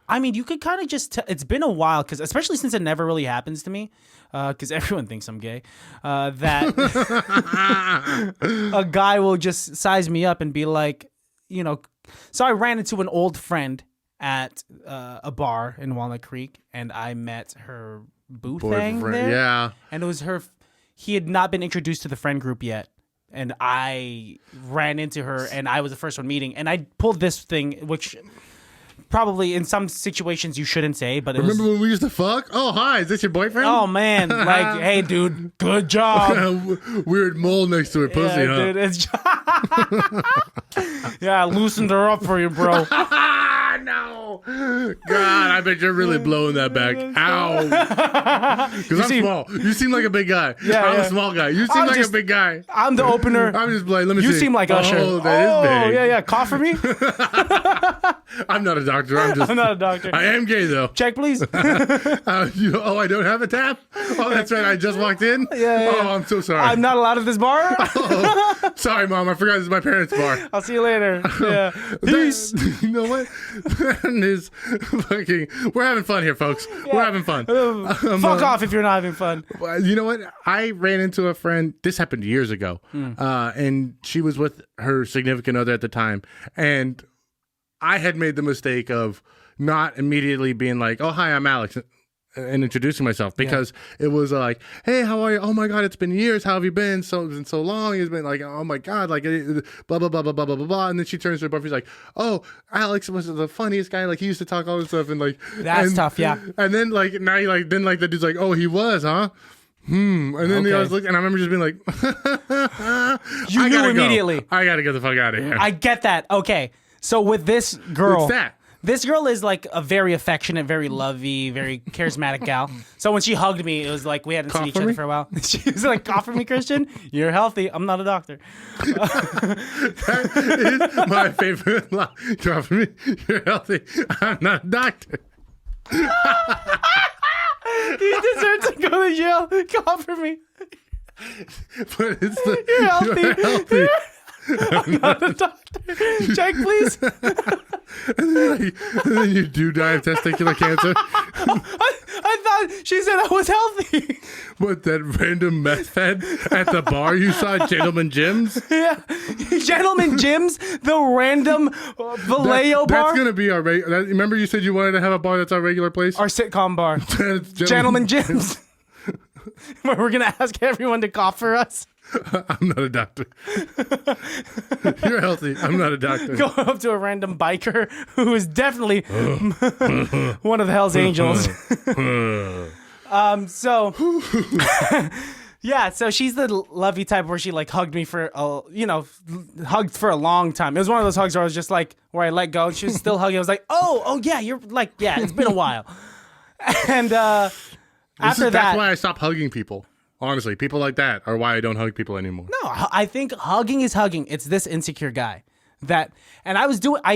I mean, you could kind of just it's been a while, because especially since it never really happens to me, because everyone thinks I'm gay, that a guy will just size me up and be like, so I ran into an old friend at a bar in Walnut Creek, and I met her boo thing there. Yeah. And it was her, he had not been introduced to the friend group yet. And I ran into her, and I was the first one meeting, and I pulled this thing, which probably in some situations you shouldn't say, but Remember when we used to fuck? Oh, hi, is this your boyfriend? Oh man, like, hey dude, good job. Weird mole next to her pussy, Yeah, huh? dude, it's yeah, I loosened her up for you, bro. No. God, I bet you're really blowing that back. Ow. Because I'm small. You seem like a big guy. Yeah, I'm yeah. a small guy. You seem like a big guy. I'm the opener. I'm just like, let me see. You seem like Usher. Oh, that is big. Yeah. Cough for me. I'm not a doctor. I'm not a doctor. I am gay, though. Check, please. I don't have a tap? Oh, that's right. I just walked in? Yeah. Oh, I'm so sorry. I'm not allowed at this bar. Oh, sorry, Mom. I forgot this is my parents' bar. I'll see you later. Yeah. Peace. You know what? That is fucking... We're having fun here, folks. We're having fun. Fuck off if you're not having fun. You know what? I ran into a friend. This happened years ago. And she was with her significant other at the time. And I had made the mistake of not immediately being like, oh, hi, I'm Alex, and introducing myself, because it was like, hey, how are you? Oh my God, it's been years. How have you been? It's been so long. It's been like, oh my God, like blah, blah, blah, blah, blah, blah, blah, blah. And then she turns to her boyfriend, she's like, oh, Alex was the funniest guy. Like, he used to talk all this stuff. And like, That's tough, yeah. And then like, now you like, then like the dude's like, oh, he was, huh? And then I was looking, and I remember just being like, You knew immediately. I gotta get the fuck out of here. I get that. Okay. So with this girl, What's that? This girl is like a very affectionate, very lovey, very charismatic gal. So when she hugged me, it was like we hadn't seen each other for a while. She was like, cough for me, Christian. You're healthy. I'm not a doctor. That is my favorite line. Cough for me. You're healthy. I'm not a doctor. You deserve to go to jail. Cough for me. But it's the You're healthy. You're healthy. I'm not a doctor. Check, please. And then you do die of testicular cancer. I thought she said I was healthy. What, that random meth head at the bar you saw at Gentleman Jim's? Yeah. Gentleman Jim's, the random Vallejo bar. That's going to be our remember you said you wanted to have a bar that's our regular place? Our sitcom bar. Gentleman Jim's. Where we're going to ask everyone to cough for us. I'm not a doctor. You're healthy. I'm not a doctor. Go up to a random biker who is definitely one of the Hell's Angels. Yeah, so she's the lovey type where she like hugged me for hugged for a long time. It was one of those hugs where I was just like, where I let go and she was still hugging. I was like, oh yeah, you're like, yeah, it's been a while. And after that, that's why I stopped hugging people. Honestly, people like that are why I don't hug people anymore. No, I think hugging is hugging. It's this insecure guy I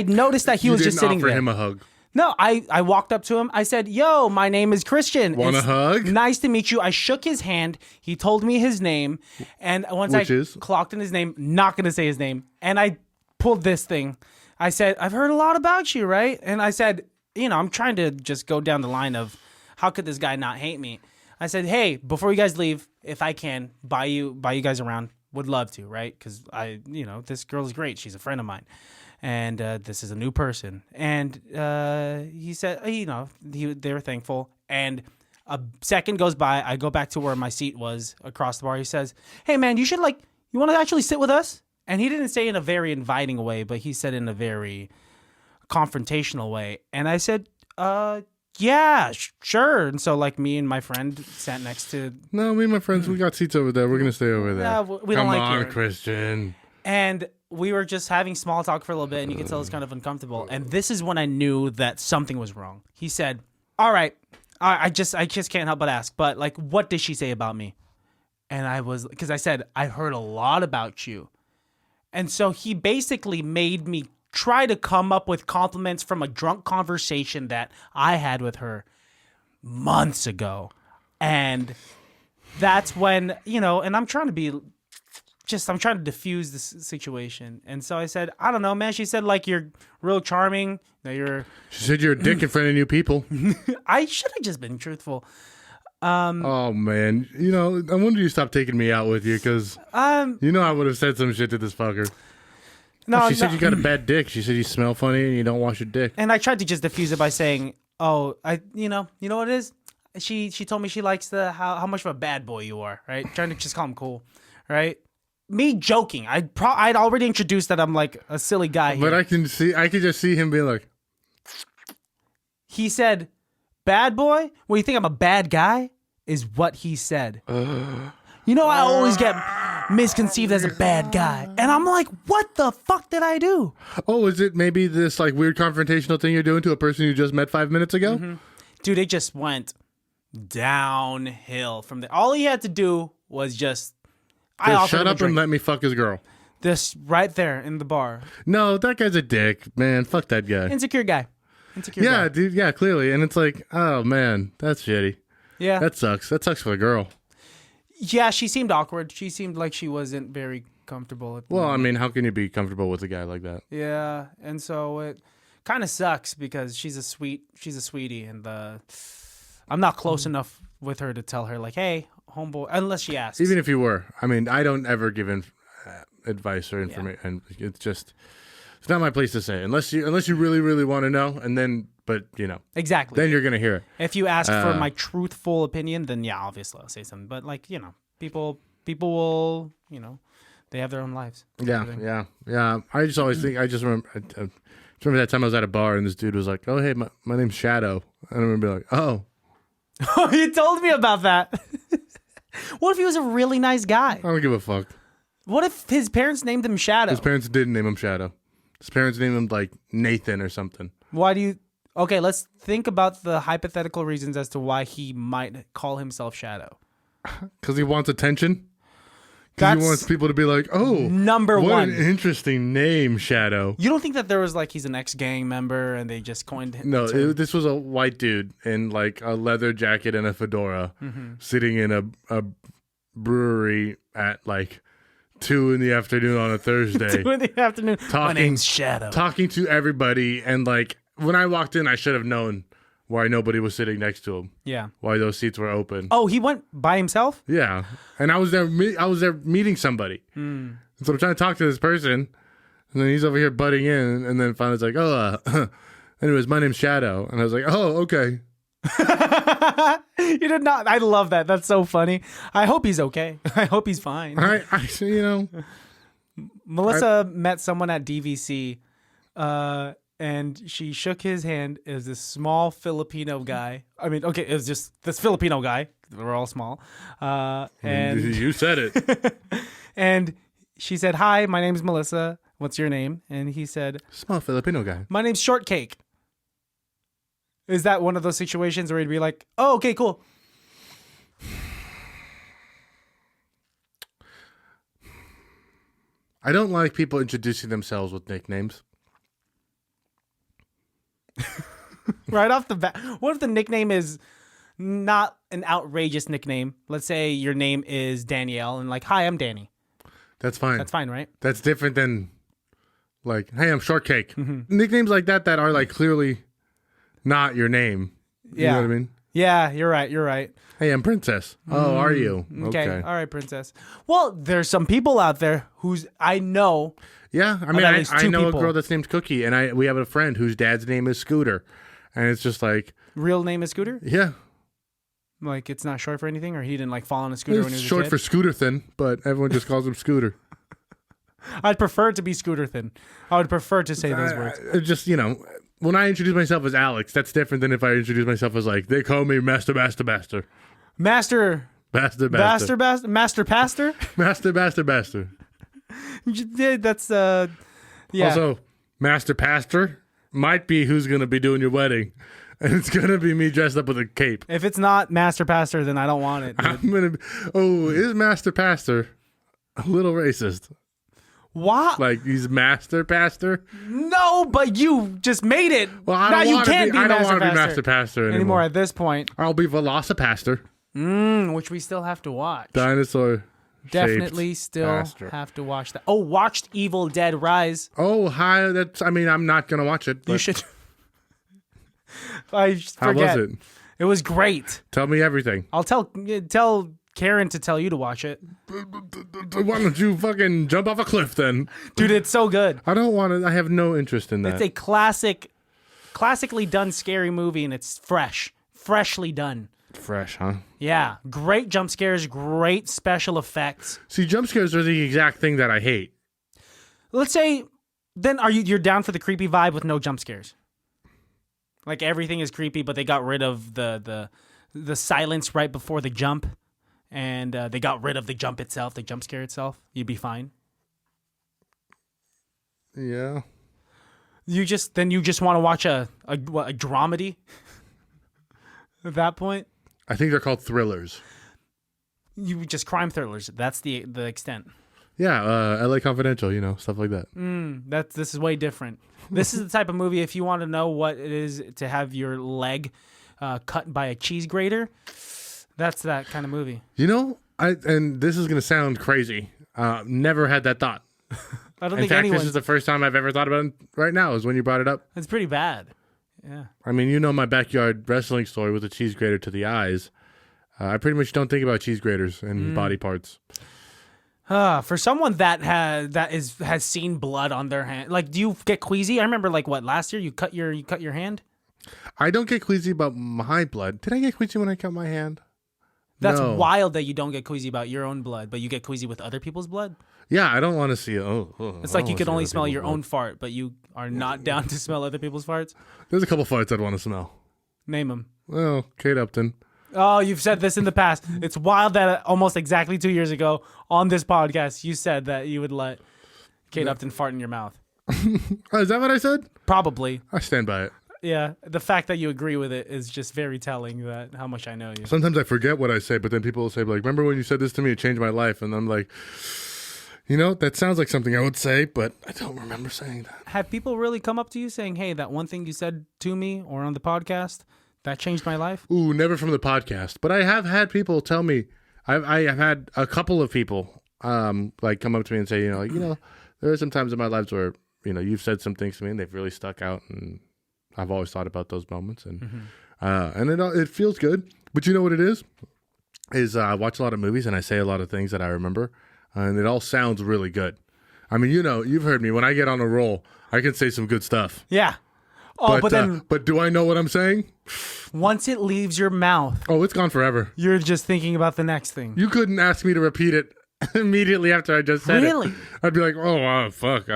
noticed that he was just sitting there. You didn't offer him a hug. No, I walked up to him. I said, yo, my name is Christian. Want a hug? Nice to meet you. I shook his hand. He told me his name. And once clocked in his name, not going to say his name. And I pulled this thing. I said, I've heard a lot about you, right? And I said, I'm trying to just go down the line of how could this guy not hate me? I said, hey, before you guys leave, if I can buy you guys around, would love to, right? Because this girl is great. She's a friend of mine. And this is a new person. And he said, they were thankful. And a second goes by. I go back to where my seat was across the bar. He says, hey, man, you want to actually sit with us? And he didn't say in a very inviting way, but he said in a very confrontational way. And I said, yeah, sure. And so, like, me and my friend sat next to... No, me and my friends, we got seats over there. We're going to stay over there. Yeah, we don't like Come on, you. Christian. And we were just having small talk for a little bit, and you could tell it's kind of uncomfortable. And this is when I knew that something was wrong. He said, all right, I just can't help but ask, but, like, what did she say about me? And because I said, I heard a lot about you. And so he basically made me try to come up with compliments from a drunk conversation that I had with her months ago. And that's when, and I'm trying to be I'm trying to diffuse this situation. And so I said, I don't know, man. She said, like, you're real charming. That you're. She said you're a dick in front of new people. I should have just been truthful. Oh man, I wonder you stopped taking me out with you because I would have said some shit to this fucker. No, she said you got a bad dick. She said you smell funny and you don't wash your dick. And I tried to just diffuse it by saying, "Oh, you know what it is." She told me she likes how much of a bad boy you are, right? Trying to just call him cool, right? Me joking. I'd already introduced that I'm like a silly guy. But here. I could just see him being like. He said, "Bad boy? Well, you think I'm a bad guy?" Is what he said. I always get misconceived as a bad guy. And I'm like, what the fuck did I do? Oh, is it maybe this like weird confrontational thing you're doing to a person you just met 5 minutes ago? Mm-hmm. Dude, it just went downhill from there. All he had to do was just shut up and let me fuck his girl. This right there in the bar. No, that guy's a dick, man. Fuck that guy. Insecure guy. Yeah, dude. Yeah, clearly. And it's like, oh man, that's shitty. Yeah. That sucks. That sucks for the girl. Yeah, she seemed awkward. She seemed like she wasn't very comfortable. Well, I mean, how can you be comfortable with a guy like that? Yeah, and so it kind of sucks because she's a sweetie, and I'm not close enough with her to tell her like, hey, homeboy, unless she asks. Even if you were, I mean, I don't ever give advice or information, and it's not my place to say unless you really really want to know, and then. But, exactly. Then you're going to hear it. If you ask for my truthful opinion, then yeah, obviously I'll say something. But like, people will, they have their own lives. Yeah. I just always think, I remember that time I was at a bar and this dude was like, oh, hey, my name's Shadow. And I'm going to be like, oh. Oh, you told me about that. What if he was a really nice guy? I don't give a fuck. What if his parents named him Shadow? His parents didn't name him Shadow. His parents named him like Nathan or something. Why do you... Okay, let's think about the hypothetical reasons as to why he might call himself Shadow. Because he wants attention? Because he wants people to be like, oh, number what one. An interesting name, Shadow. You don't think that there was like he's an ex-gang member and they just coined him? No, this was a white dude in like a leather jacket and a fedora sitting in a brewery at like 2 p.m. on a Thursday. 2 p.m. My name's Shadow. Talking to everybody, and like when I walked in, I should have known why nobody was sitting next to him. Yeah. Why those seats were open. Oh, he went by himself? Yeah. And I was there meeting somebody. And so I'm trying to talk to this person, and then he's over here butting in, and then finally it's like, anyways, my name's Shadow. And I was like, oh, okay. You did not. I love that. That's so funny. I hope he's okay. I hope he's fine. Melissa met someone at DVC, and she shook his hand. It was this small Filipino guy. I mean, okay, it was just this Filipino guy. We're all small. And you said it. And she said, hi, my name's Melissa. What's your name? And he said, small Filipino guy. My name's Shortcake. Is that one of those situations where he'd be like, oh, okay, cool. I don't like people introducing themselves with nicknames. Right off the bat. What if the nickname is not an outrageous nickname? Let's say your name is Danielle and like, hi, I'm Danny. That's fine. That's fine, right? That's different than like, hey, I'm Shortcake. Nicknames like that are like clearly not your name. You know what I mean? Yeah, you're right. Hey, I'm Princess. Oh, are you? Okay. All right, Princess. Well, there's some people out there who's I know. Yeah, I mean, I know a girl that's named Cookie, and we have a friend whose dad's name is Scooter, and it's just like real name is Scooter. Yeah, like it's not short for anything, or he didn't like fall on a scooter when he was short a kid? for Scooter Thin, but everyone just calls him Scooter. I'd prefer to be Scooter Thin. I would prefer to say those words. Just when I introduce myself as Alex, that's different than if I introduce myself as like they call me Master Pastor. Yeah. That's yeah. Also, Master Pastor might be who's gonna be doing your wedding, and it's gonna be me dressed up with a cape. If it's not Master Pastor, then I don't want it. Is Master Pastor a little racist? What? Like he's Master Pastor? No, but you just made it. Well, I don't want to be Master Pastor anymore at this point. I'll be Velocipastor. Which we still have to watch. Dinosaur Definitely still bastard. have to watch that. Oh, watched Evil Dead Rise. Oh, hi. I'm not going to watch it. But You should. I how forget. was it? It was great. Tell me everything. I'll tell Karen to tell you to watch it. Why don't you fucking jump off a cliff then? Dude, it's so good. I don't want to. I have no interest in that. It's a classically done scary movie, and it's freshly done. Fresh, huh? Yeah, great jump scares, great special effects. See, jump scares are the exact thing that I hate. Let's say, then you're down for the creepy vibe with no jump scares? Like everything is creepy, but they got rid of the silence right before the jump, and they got rid of the jump itself, the jump scare itself. You'd be fine. Yeah. You just want to watch a dramedy at that point. I think they're called thrillers. You just crime thrillers. That's the extent. Yeah, LA Confidential, stuff like that. This is way different. This is the type of movie, if you want to know what it is to have your leg cut by a cheese grater, that's that kind of movie. And this is going to sound crazy. Never had that thought. I don't In think fact, anyone. this is the first time I've ever thought about it right now is when you brought it up. It's pretty bad. Yeah. I mean, my backyard wrestling story with a cheese grater to the eyes. I pretty much don't think about cheese graters and body parts. For someone that has seen blood on their hand, like, do you get queasy? I remember, last year you cut your hand. I don't get queasy about my blood. Did I get queasy when I cut my hand? That's No. wild that you don't get queasy about your own blood, but you get queasy with other people's blood. Yeah, I don't want to see it. It's like you could only smell your own fart, but you are not down to smell other people's farts. There's a couple farts I'd want to smell. Name them. Well, Kate Upton. Oh, you've said this in the past. It's wild that almost exactly 2 years ago on this podcast, you said that you would let Kate Upton fart in your mouth. Oh, is that what I said? Probably. I stand by it. Yeah. The fact that you agree with it is just very telling that how much I know you. Sometimes I forget what I say, but then people will say, like, remember when you said this to me? It changed my life. And I'm like, that sounds like something I would say, but I don't remember saying that. Have people really come up to you saying, hey, that one thing you said to me or on the podcast, that changed my life? Ooh, never from the podcast. But I have had people tell me, I have had a couple of people come up to me and say, there are some times in my lives where, you've said some things to me and they've really stuck out. And I've always thought about those moments. And it feels good. But you know what it is I watch a lot of movies and I say a lot of things that I remember. And it all sounds really good. I mean, you've heard me. When I get on a roll, I can say some good stuff. Yeah. Oh, but then but do I know what I'm saying? once it leaves your mouth, Oh, it's gone forever. you're just thinking about the next thing. You couldn't ask me to repeat it immediately after I just said Really? it. I'd be like, fuck.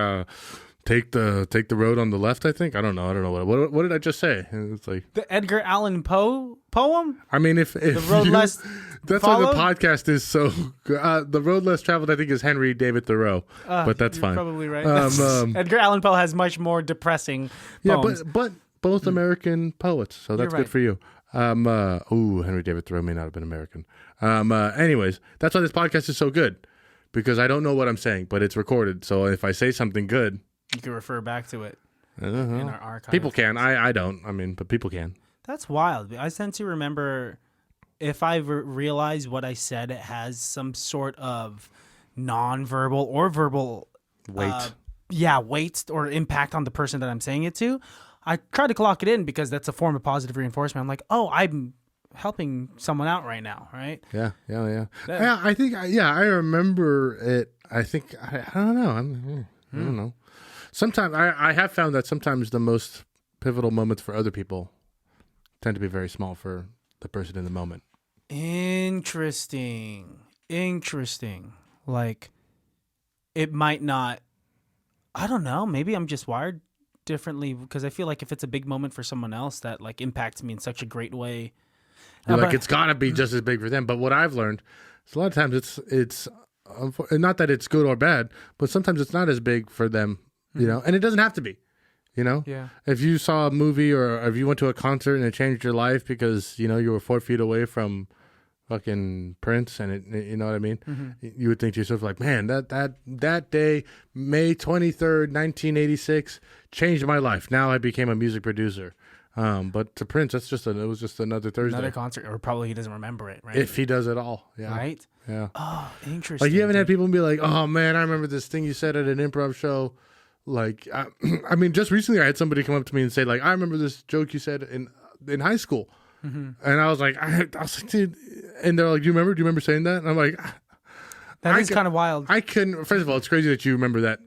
Take the road on the left, I think. I don't know. What did I just say? And it's like, The Edgar Allan Poe poem? I mean, if The road less that's followed? why the podcast is so the road less traveled, I think, is Henry David Thoreau. But that's You're fine. probably right. Edgar Edgar Allan Poe has much more depressing Yeah, poems. but both American poets, so that's You're right. good for you. Henry David Thoreau may not have been American. Anyways, that's why this podcast is so good, because I don't know what I'm saying, but it's recorded. So if I say something good, You can refer back to it in in our archive. people can. I don't. I mean, but people can. That's wild. I tend to remember if I realize what I said, it has some sort of nonverbal or verbal Wait. weight or impact on the person that I'm saying it to. I try to clock it in because that's a form of positive reinforcement. I'm like, oh, I'm helping someone out right now, right? Yeah. I think. I remember it. I think. I don't know. I don't know. Sometimes I have found that sometimes the most pivotal moments for other people tend to be very small for the person in the moment. Interesting. Like, it might not. I don't know. Maybe I'm just wired differently, because I feel like if it's a big moment for someone else, that impacts me in such a great way. You're like, it's got to be just as big for them. But what I've learned is a lot of times it's not that it's good or bad, but sometimes it's not as big for them, and it doesn't have to be, Yeah. If you saw a movie or if you went to a concert and it changed your life because, you were 4 feet away from fucking Prince and you know what I mean? You would think to yourself like, man, that day, May 23rd, 1986 changed my life. Now I became a music producer. But to Prince, it was just another Thursday. Another concert, or probably he doesn't remember it, right? If he does it all, yeah. Right? Yeah. Oh, interesting. Like you haven't had people be like, "Oh man, I remember this thing you said at an improv show." Like, I mean, just recently I had somebody come up to me and say, like, "I remember this joke you said in high school," and I was like, dude, and they're like, "Do you remember saying that?" And I'm like, that is kind of wild. I couldn't. First of all, it's crazy that you remember that.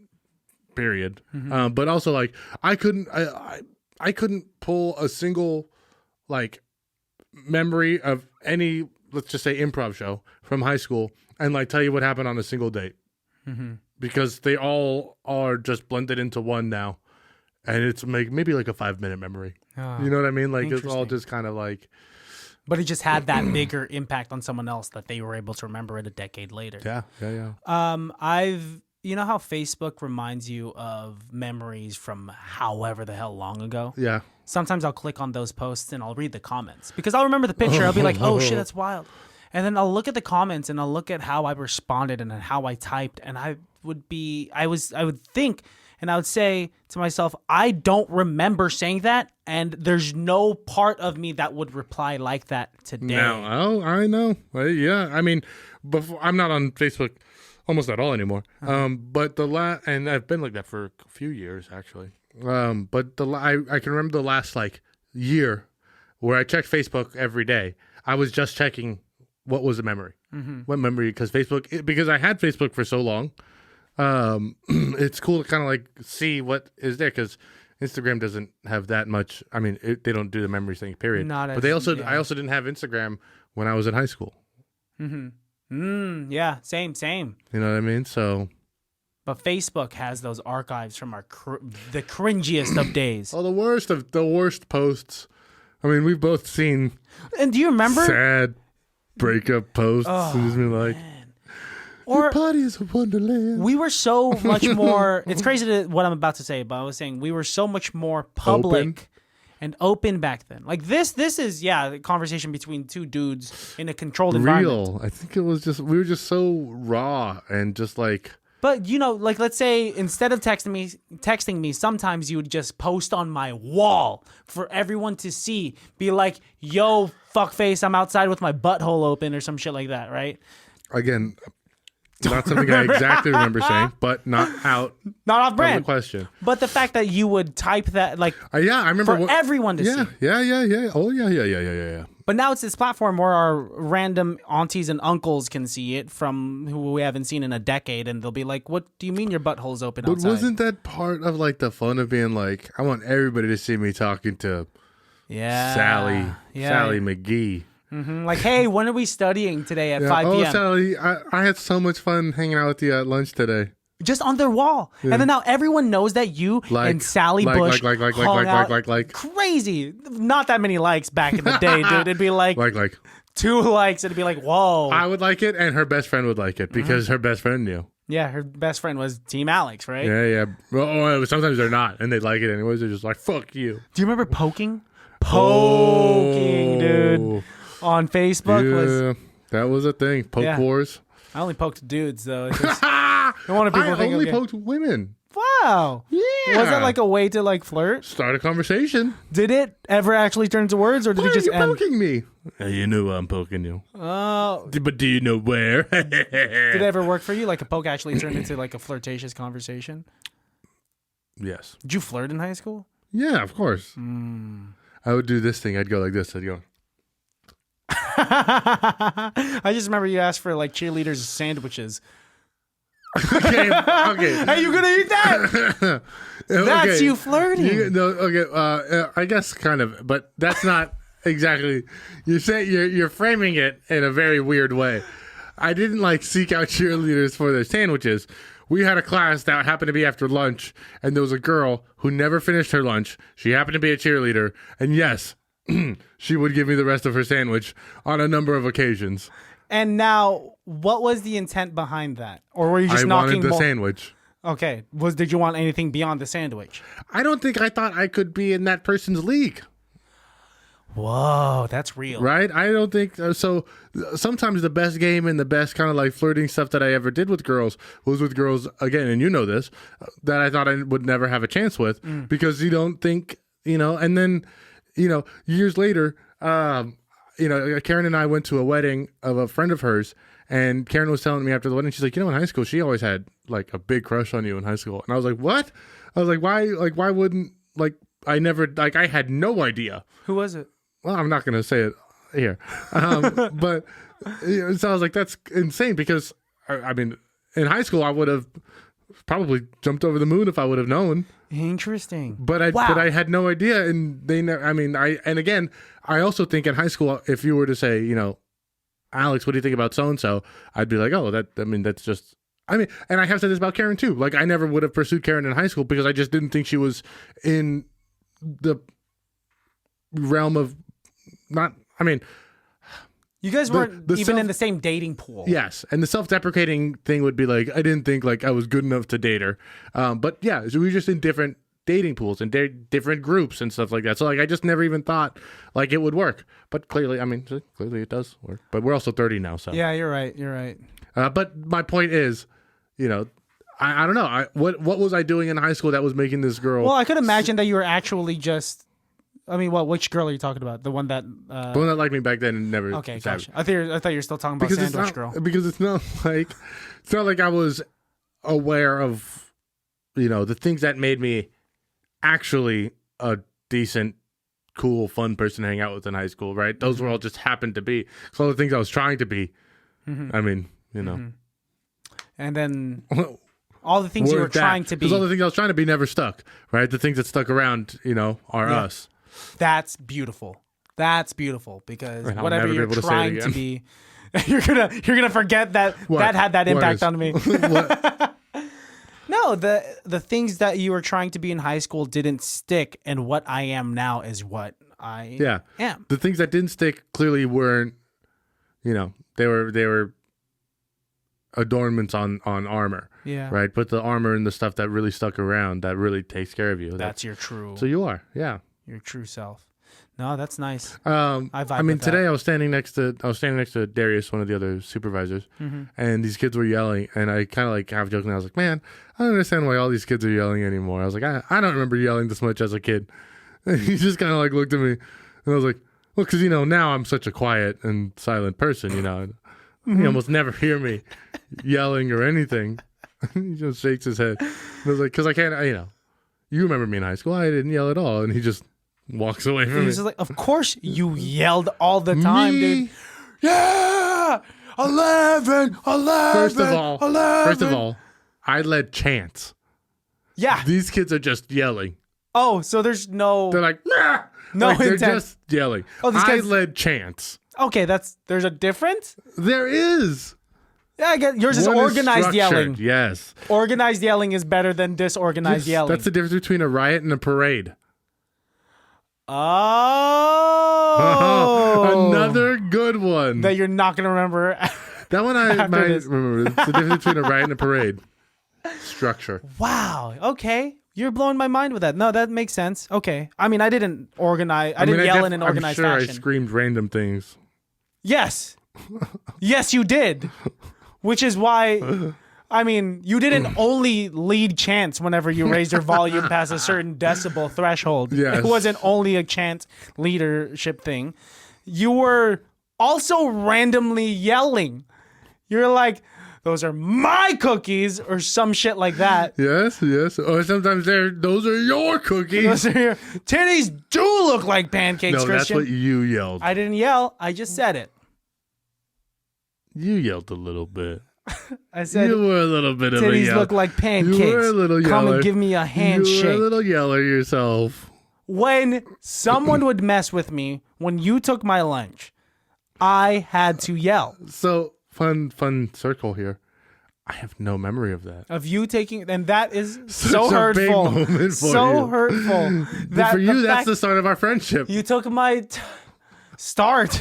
Period. But also, like, I couldn't pull a single like memory of any, let's just say, improv show from high school and like tell you what happened on a single date, because they all are just blended into one now, and it's maybe like a 5-minute memory. You know what I mean? Like it's all just kind of like. But it just had that bigger impact on someone else that they were able to remember it a decade later. Yeah. You know how Facebook reminds you of memories from however the hell long ago? Yeah. Sometimes I'll click on those posts and I'll read the comments because I'll remember the picture. I'll be like, oh shit, that's wild. And then I'll look at the comments and I'll look at how I responded and how I typed. And I would think, and I would say to myself, I don't remember saying that. And there's no part of me that would reply like that today. No, I know. Yeah. I mean, before I'm not on Facebook almost at all anymore. But and I've been like that for a few years actually. But I can remember the last like year where I checked Facebook every day. I was just checking what was a memory, what memory, because I had Facebook for so long. It's cool to kind of like see what is there, because Instagram doesn't have that much. I mean, they don't do the memory thing, period. I also didn't have Instagram when I was in high school. Yeah, same. You know what I mean? So, but Facebook has those archives from the cringiest of days. Oh, the worst posts. I mean, we've both seen. And do you remember sad breakup posts? And just be like, your party is a wonderland. We were so much more. It's crazy what I'm about to say, but I was saying we were so much more public and open back then. Like this is the conversation between two dudes in a controlled environment. I think it was we were just so raw and just like. But like let's say instead of texting me, sometimes you would just post on my wall for everyone to see. Be like, "Yo, fuckface, I'm outside with my butthole open," or some shit like that, right? Again. Not something I exactly remember saying, but not off brand. The question. But the fact that you would type that, like, I remember for everyone to see. Yeah. Oh yeah. But now it's this platform where our random aunties and uncles can see it from who we haven't seen in a decade, and they'll be like, "What do you mean your butthole's open outside?" But wasn't that part of like the fun of being like, I want everybody to see me talking to Sally McGee. Like, hey, when are we studying today at 5 p.m.? Oh, Sally, I had so much fun hanging out with you at lunch today. Just on their wall. Yeah. And then now everyone knows that you and Sally Bush like. Crazy. Not that many likes back in the day, dude. It'd be like 2 likes. It'd be like, whoa. I would like it, and her best friend would like it because her best friend knew. Yeah, her best friend was Team Alex, right? Yeah. Well, sometimes they're not, and they like it anyways. They're just like, fuck you. Do you remember poking? Poking, dude. On Facebook that was a thing. Poke wars. I only poked dudes though. I only poked women. Wow. Yeah. Was that like a way to like flirt? Start a conversation. Did it ever actually turn into words, or did it just end? Poking me? You know I'm poking you. Oh. But do you know where? Did it ever work for you? Like a poke actually turned into like a flirtatious conversation? Yes. Did you flirt in high school? Yeah, of course. I would do this thing. I'd go like this. I'd go. I just remember you asked for like cheerleaders sandwiches. Okay. Hey, you gonna eat that? That's you flirting. I guess kind of, but that's not exactly. You're framing it in a very weird way. I didn't like seek out cheerleaders for their sandwiches. We had a class that happened to be after lunch, and there was a girl who never finished her lunch. She happened to be a cheerleader, and yes. She would give me the rest of her sandwich on a number of occasions. And now, what was the intent behind that? Or were you just knocking the sandwich. Okay. Did you want anything beyond the sandwich? I thought I could be in that person's league. Whoa, that's real. Right? I don't think so. Sometimes the best game and the best kind of like flirting stuff that I ever did with girls was with girls, again, and you know this, that I thought I would never have a chance with because you don't think, and then years later, Karen and I went to a wedding of a friend of hers, and Karen was telling me after the wedding, she's like, in high school, she always had like a big crush on you in high school. And I was like, what? I was like, why wouldn't, like, I never, like, I had no idea. Who was it? Well, I'm not going to say it here. But so I was like, that's insane because, I mean, in high school, I would have probably jumped over the moon if I would have known. Interesting. But I had no idea. And again, I also think in high school, if you were to say, Alex, what do you think about so-and-so? I'd be like, that's just, and I have said this about Karen too. Like, I never would have pursued Karen in high school because I just didn't think she was in the realm of you guys weren't even in the same dating pool. Yes. And the self-deprecating thing would be like, I didn't think like I was good enough to date her. But yeah, so we were just in different dating pools and different groups and stuff like that. So like, I just never even thought like it would work. But clearly it does work. But we're also 30 now, so. Yeah, you're right. But my point is, I don't know. What was I doing in high school that was making this girl? Well, I could imagine that you were actually just. Which girl are you talking about? The one that. The one that liked me back then and never. Okay, gotcha. I thought you were still talking about Sandwich Girl. Because it's not like I was aware of, the things that made me actually a decent, cool, fun person to hang out with in high school. Right? Those were all just happened to be. So all the things I was trying to be. Mm-hmm. And then all the things you were trying to be. Because all the things I was trying to be never stuck, right? The things that stuck around, are us. That's beautiful. Because right, whatever you're trying to be, you're gonna forget that had that impact on me. No, the things that you were trying to be in high school didn't stick, and what I am now is what I am. The things that didn't stick clearly weren't, they were adornments on armor. Yeah. Right? Put the armor in the stuff that really stuck around, that really takes care of you. That's your true. So you are, yeah. Your true self. No, that's nice. Today I was standing next to Darius, one of the other supervisors, and these kids were yelling, and I kind of like half joking. I was like, man, I don't understand why all these kids are yelling anymore. I was like, I don't remember yelling this much as a kid. And he just kind of like looked at me, and I was like, well, because now I'm such a quiet and silent person, you almost never hear me yelling or anything. He just shakes his head. And I was like, because I can't, you remember me in high school. I didn't yell at all. And he just walks away from me. He's like, of course you yelled all the time, dude. Yeah! 11! First of all, I led chants. Yeah. These kids are just yelling. Oh, so there's no... They're like, nah! No intent. They're just yelling. Oh, these kids... I led chants. Okay, there's a difference? There is. Yeah, I get yours is organized yelling. Yes. Organized yelling is better than disorganized yelling. That's the difference between a riot and a parade. Oh. Another good one. That you're not going to remember. That one I might remember. It's the difference between a riot and a parade. Structure. Wow. Okay. You're blowing my mind with that. No, that makes sense. Okay. I didn't organize. I didn't yell in an organized fashion. I'm sure I screamed random things. Yes. Yes, you did. Which is why, you didn't only lead chants whenever you raised your volume past a certain decibel threshold. Yes. It wasn't only a chant leadership thing. You were also randomly yelling. You're like, those are my cookies or some shit like that. Yes. Or sometimes those are your cookies. Those are your titties do look like pancakes, No, Christian. that's what you yelled. I didn't yell. I just said it. You yelled a little bit. I said you were a little bit of a titties yeller. look like pancakes. You were a little yeller. Come and give me a handshake. You were a little yeller yourself. When someone would mess with me, when you took my lunch, I had to yell. So fun circle here. I have no memory of that. Of you taking, and that is Such so a hurtful. Big moment for so you. hurtful. That for you, that's the start of our friendship. You took my start.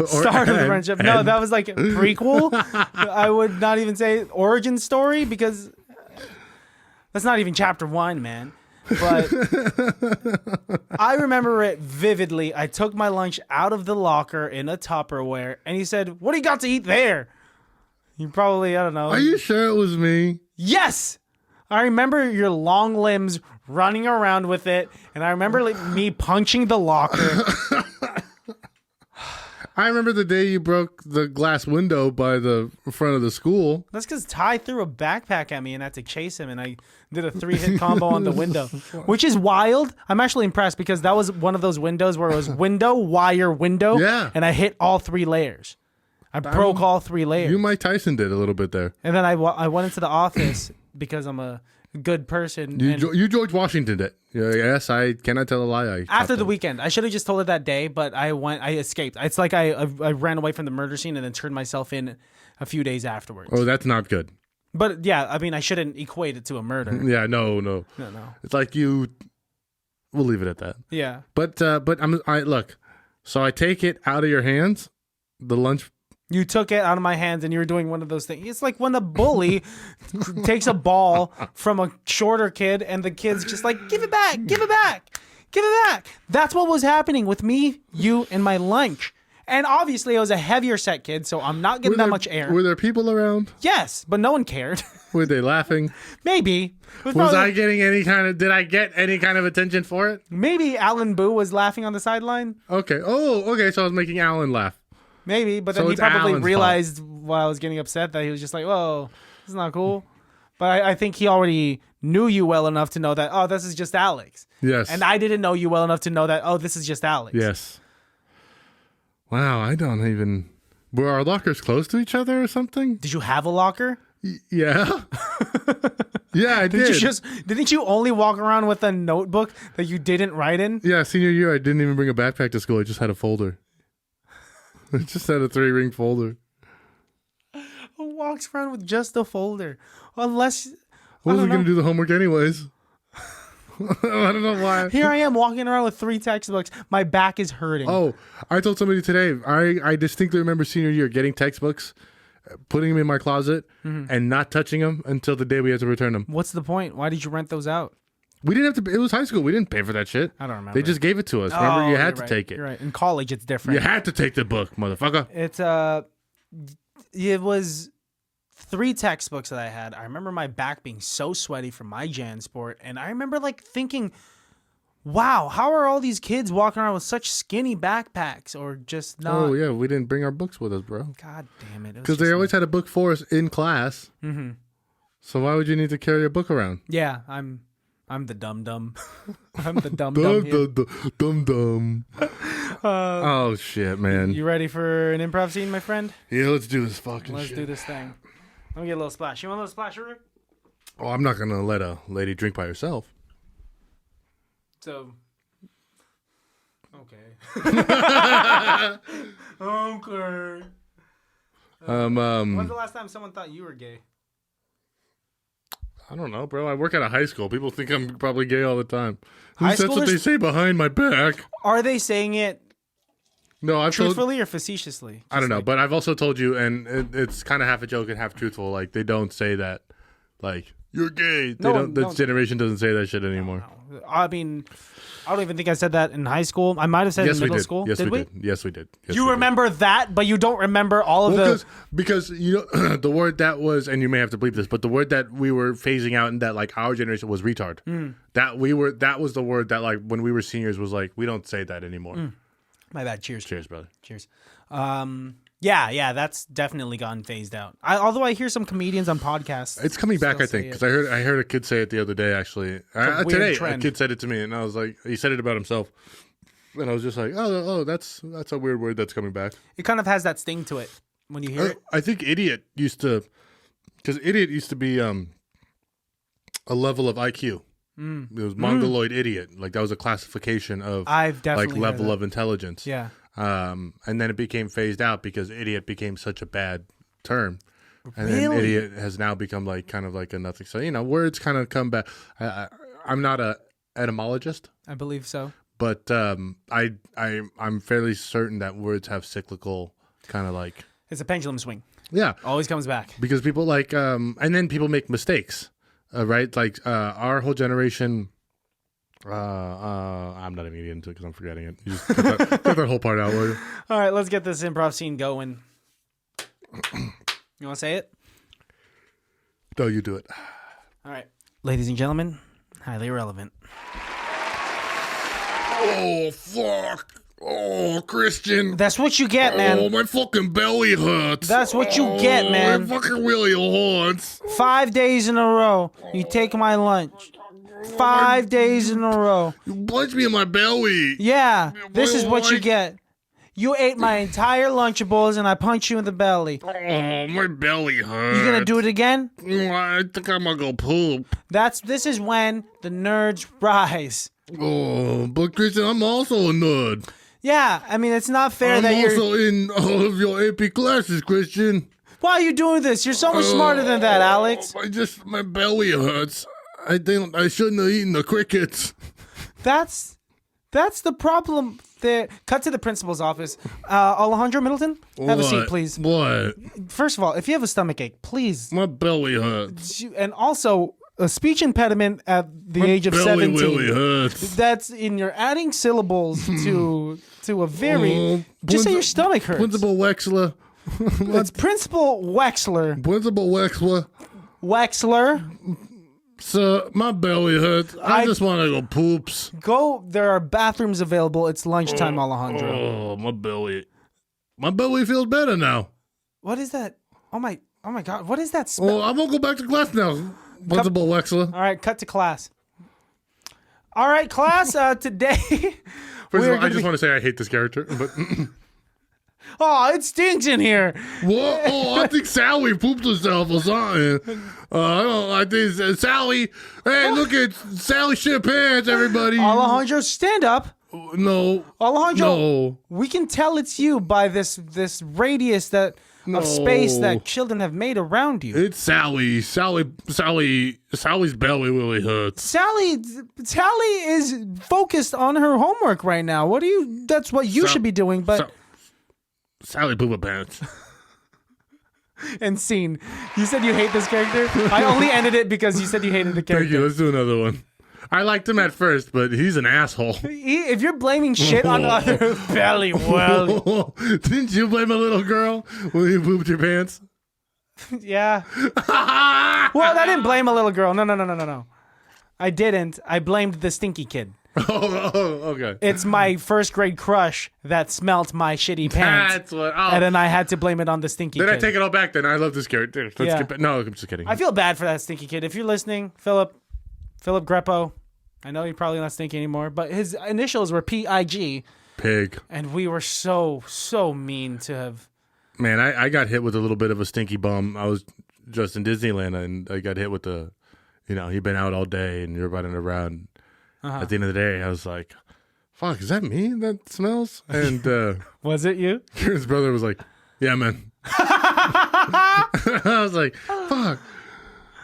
Start of the friendship. No, that was like a prequel. I would not even say origin story because that's not even chapter 1, man. But I remember it vividly. I took my lunch out of the locker in a Tupperware, and he said, "What do you got to eat there?" You probably, I don't know. Are you sure it was me? Yes. I remember your long limbs running around with it, and I remember me punching the locker. I remember the day you broke the glass window by the front of the school. That's because Ty threw a backpack at me and I had to chase him, and I did a 3-hit combo on the window, which is wild. I'm actually impressed because that was one of those windows where it was window, wire, window, and I hit all 3 layers. I broke all 3 layers. You Mike Tyson did a little bit there. And then I went into the office because I'm a good person. You George Washington did. Yes, I cannot tell a lie. After the weekend, I should have just told it that day, but I escaped. It's like I ran away from the murder scene and then turned myself in a few days afterwards. Oh, that's not good. But yeah, I mean, I shouldn't equate it to a murder. Yeah, no. It's like we'll leave it at that. Yeah. But I look. So I take it out of your hands, the lunch. You took it out of my hands and you were doing one of those things. It's like when a bully takes a ball from a shorter kid and the kid's just like, give it back, give it back, give it back. That's what was happening with me, you, and my lunch. And obviously I was a heavier set kid, so I'm not getting that much air. Were there people around? Yes, but no one cared. Were they laughing? Maybe. Was I getting did I get any kind of attention for it? Maybe Alan Boo was laughing on the sideline. Okay. Oh, okay. So I was making Alan laugh. Maybe, but then So he it's probably Alan's realized while I was getting upset that he was just like, whoa, this is not cool. But I think he already knew you well enough to know that, oh, this is just Alex. Yes. And I didn't know you well enough to know that, oh, this is just Alex. Yes. Wow, I don't even... Were our lockers close to each other or something? Did you have a locker? Yeah. Yeah, I did. Didn't you only walk around with a notebook that you didn't write in? Yeah, senior year, I didn't even bring a backpack to school. I just had a folder. I just had a 3-ring folder. Who walks around with just a folder? Unless... I wasn't going to do the homework anyways. I don't know why. Here I am walking around with 3 textbooks. My back is hurting. Oh, I told somebody today, I distinctly remember senior year getting textbooks, putting them in my closet, and not touching them until the day we had to return them. What's the point? Why did you rent those out? We didn't have to. It was high school. We didn't pay for that shit. I don't remember. They just gave it to us. Remember, you had to take it. You're right. In college, it's different. You had to take the book, motherfucker. It was 3 textbooks that I had. I remember my back being so sweaty from my JanSport, and I remember like thinking, wow, how are all these kids walking around with such skinny backpacks or just not? Oh yeah, we didn't bring our books with us, bro. God damn it. Because they always had a book for us in class. Mm-hmm. So why would you need to carry a book around? Yeah, I'm the dum-dum. I'm the dum-dum. Dum-dum. Oh, shit, man. You ready for an improv scene, my friend? Yeah, let's do this fucking Let's shit. do this thing. Let me get a little splash. You want a little splash, Rick? Oh, I'm not going to let a lady drink by herself. So... Okay. Okay. When's the last time someone thought you were gay? I don't know, bro. I work at a high school. People think I'm probably gay all the time. High That's what they say behind my back. Are they saying it No, I've truthfully or facetiously? I don't know, but I've also told you, and it's kind of half a joke and half truthful. Like, they don't say that, like, you're gay. This generation doesn't say that shit anymore. No. I mean, I don't even think I said that in high school. I might have said it in middle school. Yes, did we did. Yes, we did. Yes, you remember that, but you don't remember all of because you know the word that was, and you may have to bleep this, but the word that we were phasing out and that like our generation was retard. That was the word that like when we were seniors was like we don't say that anymore. My bad. Cheers. Cheers, brother. Cheers. Yeah, that's definitely gotten phased out. Although I hear some comedians on podcasts. It's coming back, I think, because I heard a kid say it the other day. Actually, today trend. A kid said it to me, and I was like, he said it about himself, and I was just like, oh, that's a weird word that's coming back. It kind of has that sting to it when you hear it. I think idiot used to be a level of IQ. It was mongoloid idiot, like that was a classification of I've definitely like level of intelligence. Yeah. And then it became phased out because idiot became such a bad term. And then idiot has now become like kind of like a nothing. So, words kind of come back. I'm not a etymologist. I believe so. But I'm fairly certain that words have cyclical kind of like. It's a pendulum swing. Yeah. Always comes back. Because people like, and then people make mistakes, right? Like our whole generation. I'm not even getting into it because I'm forgetting it. You just cut that whole part out, will you? All right, let's get this improv scene going. You want to say it? No, you do it. All right. Ladies and gentlemen, highly irrelevant. Oh, fuck. Oh, Christian. That's what you get, man. Oh, my fucking belly hurts. That's what you get, man. My fucking really hurts. 5 days in a row, you take my lunch. 5 days in a row. You punched me in my belly. Yeah, this is what you get. You ate my entire Lunchables and I punched you in the belly. Oh, my belly hurts. You gonna do it again? I think I'm gonna go poop. This is when the nerds rise. Oh, but Christian, I'm also a nerd. Yeah, I mean, it's not fair I'm that you're... also in all of your AP classes, Christian. Why are you doing this? You're so much smarter than that, Alex. My belly hurts. I think I shouldn't have eaten the crickets. That's the problem. There. Cut to the principal's office. Alejandro Middleton, have a seat, please. What? First of all, if you have a stomach ache, please. My belly hurts. And also, a speech impediment at the age of belly 17. really hurts. That's you're adding syllables to a very. Just say your stomach hurts. Principal Wexler. It's Principal Wexler. Principal Wexler. Wexler. Sir, my belly hurts. I just want to go poops. Go. There are bathrooms available. It's lunchtime, Alejandro. Oh, my belly. My belly feels better now. What is that? Oh my God! What is that smell? Oh, I'm gonna go back to class now. Principal Wexler. All right, cut to class. All right, class. Today. First of all, I just want to say I hate this character, but. Oh, it stinks in here. What? Oh, I think Sally pooped herself or something. I think Sally. Hey, look at Sally shit pants, everybody. Alejandro, stand up. No. Alejandro, No. we can tell it's you by this radius of space that children have made around you. It's Sally. Sally's belly really hurts. Sally is focused on her homework right now. That's what you should be doing, but. Sally pooped her pants. And scene. You said you hate this character? I only ended it because you said you hated the character. Thank you. Let's do another one. I liked him at first, but he's an asshole. If you're blaming shit on other belly, well, didn't you blame a little girl when you pooped your pants? Yeah. Well, I didn't blame a little girl. No. I didn't. I blamed the stinky kid. Oh, okay. It's my first grade crush that smelt my shitty pants. That's what. And then I had to blame it on the stinky kid. Then I take it all back. Then I love this character. Let's Yeah. get back. No, I'm just kidding. I feel bad for that stinky kid. If you're listening, Philip Greppo, I know you're probably not stinky anymore, but his initials were PIG. Pig. And we were so mean to have. Man, I got hit with a little bit of a stinky bum. I was just in Disneyland and I got hit with he'd been out all day and you're running around. At the end of the day, I was like, fuck, is that me that smells? And Was it you? Kieran's brother was like, yeah, man. I was like, fuck.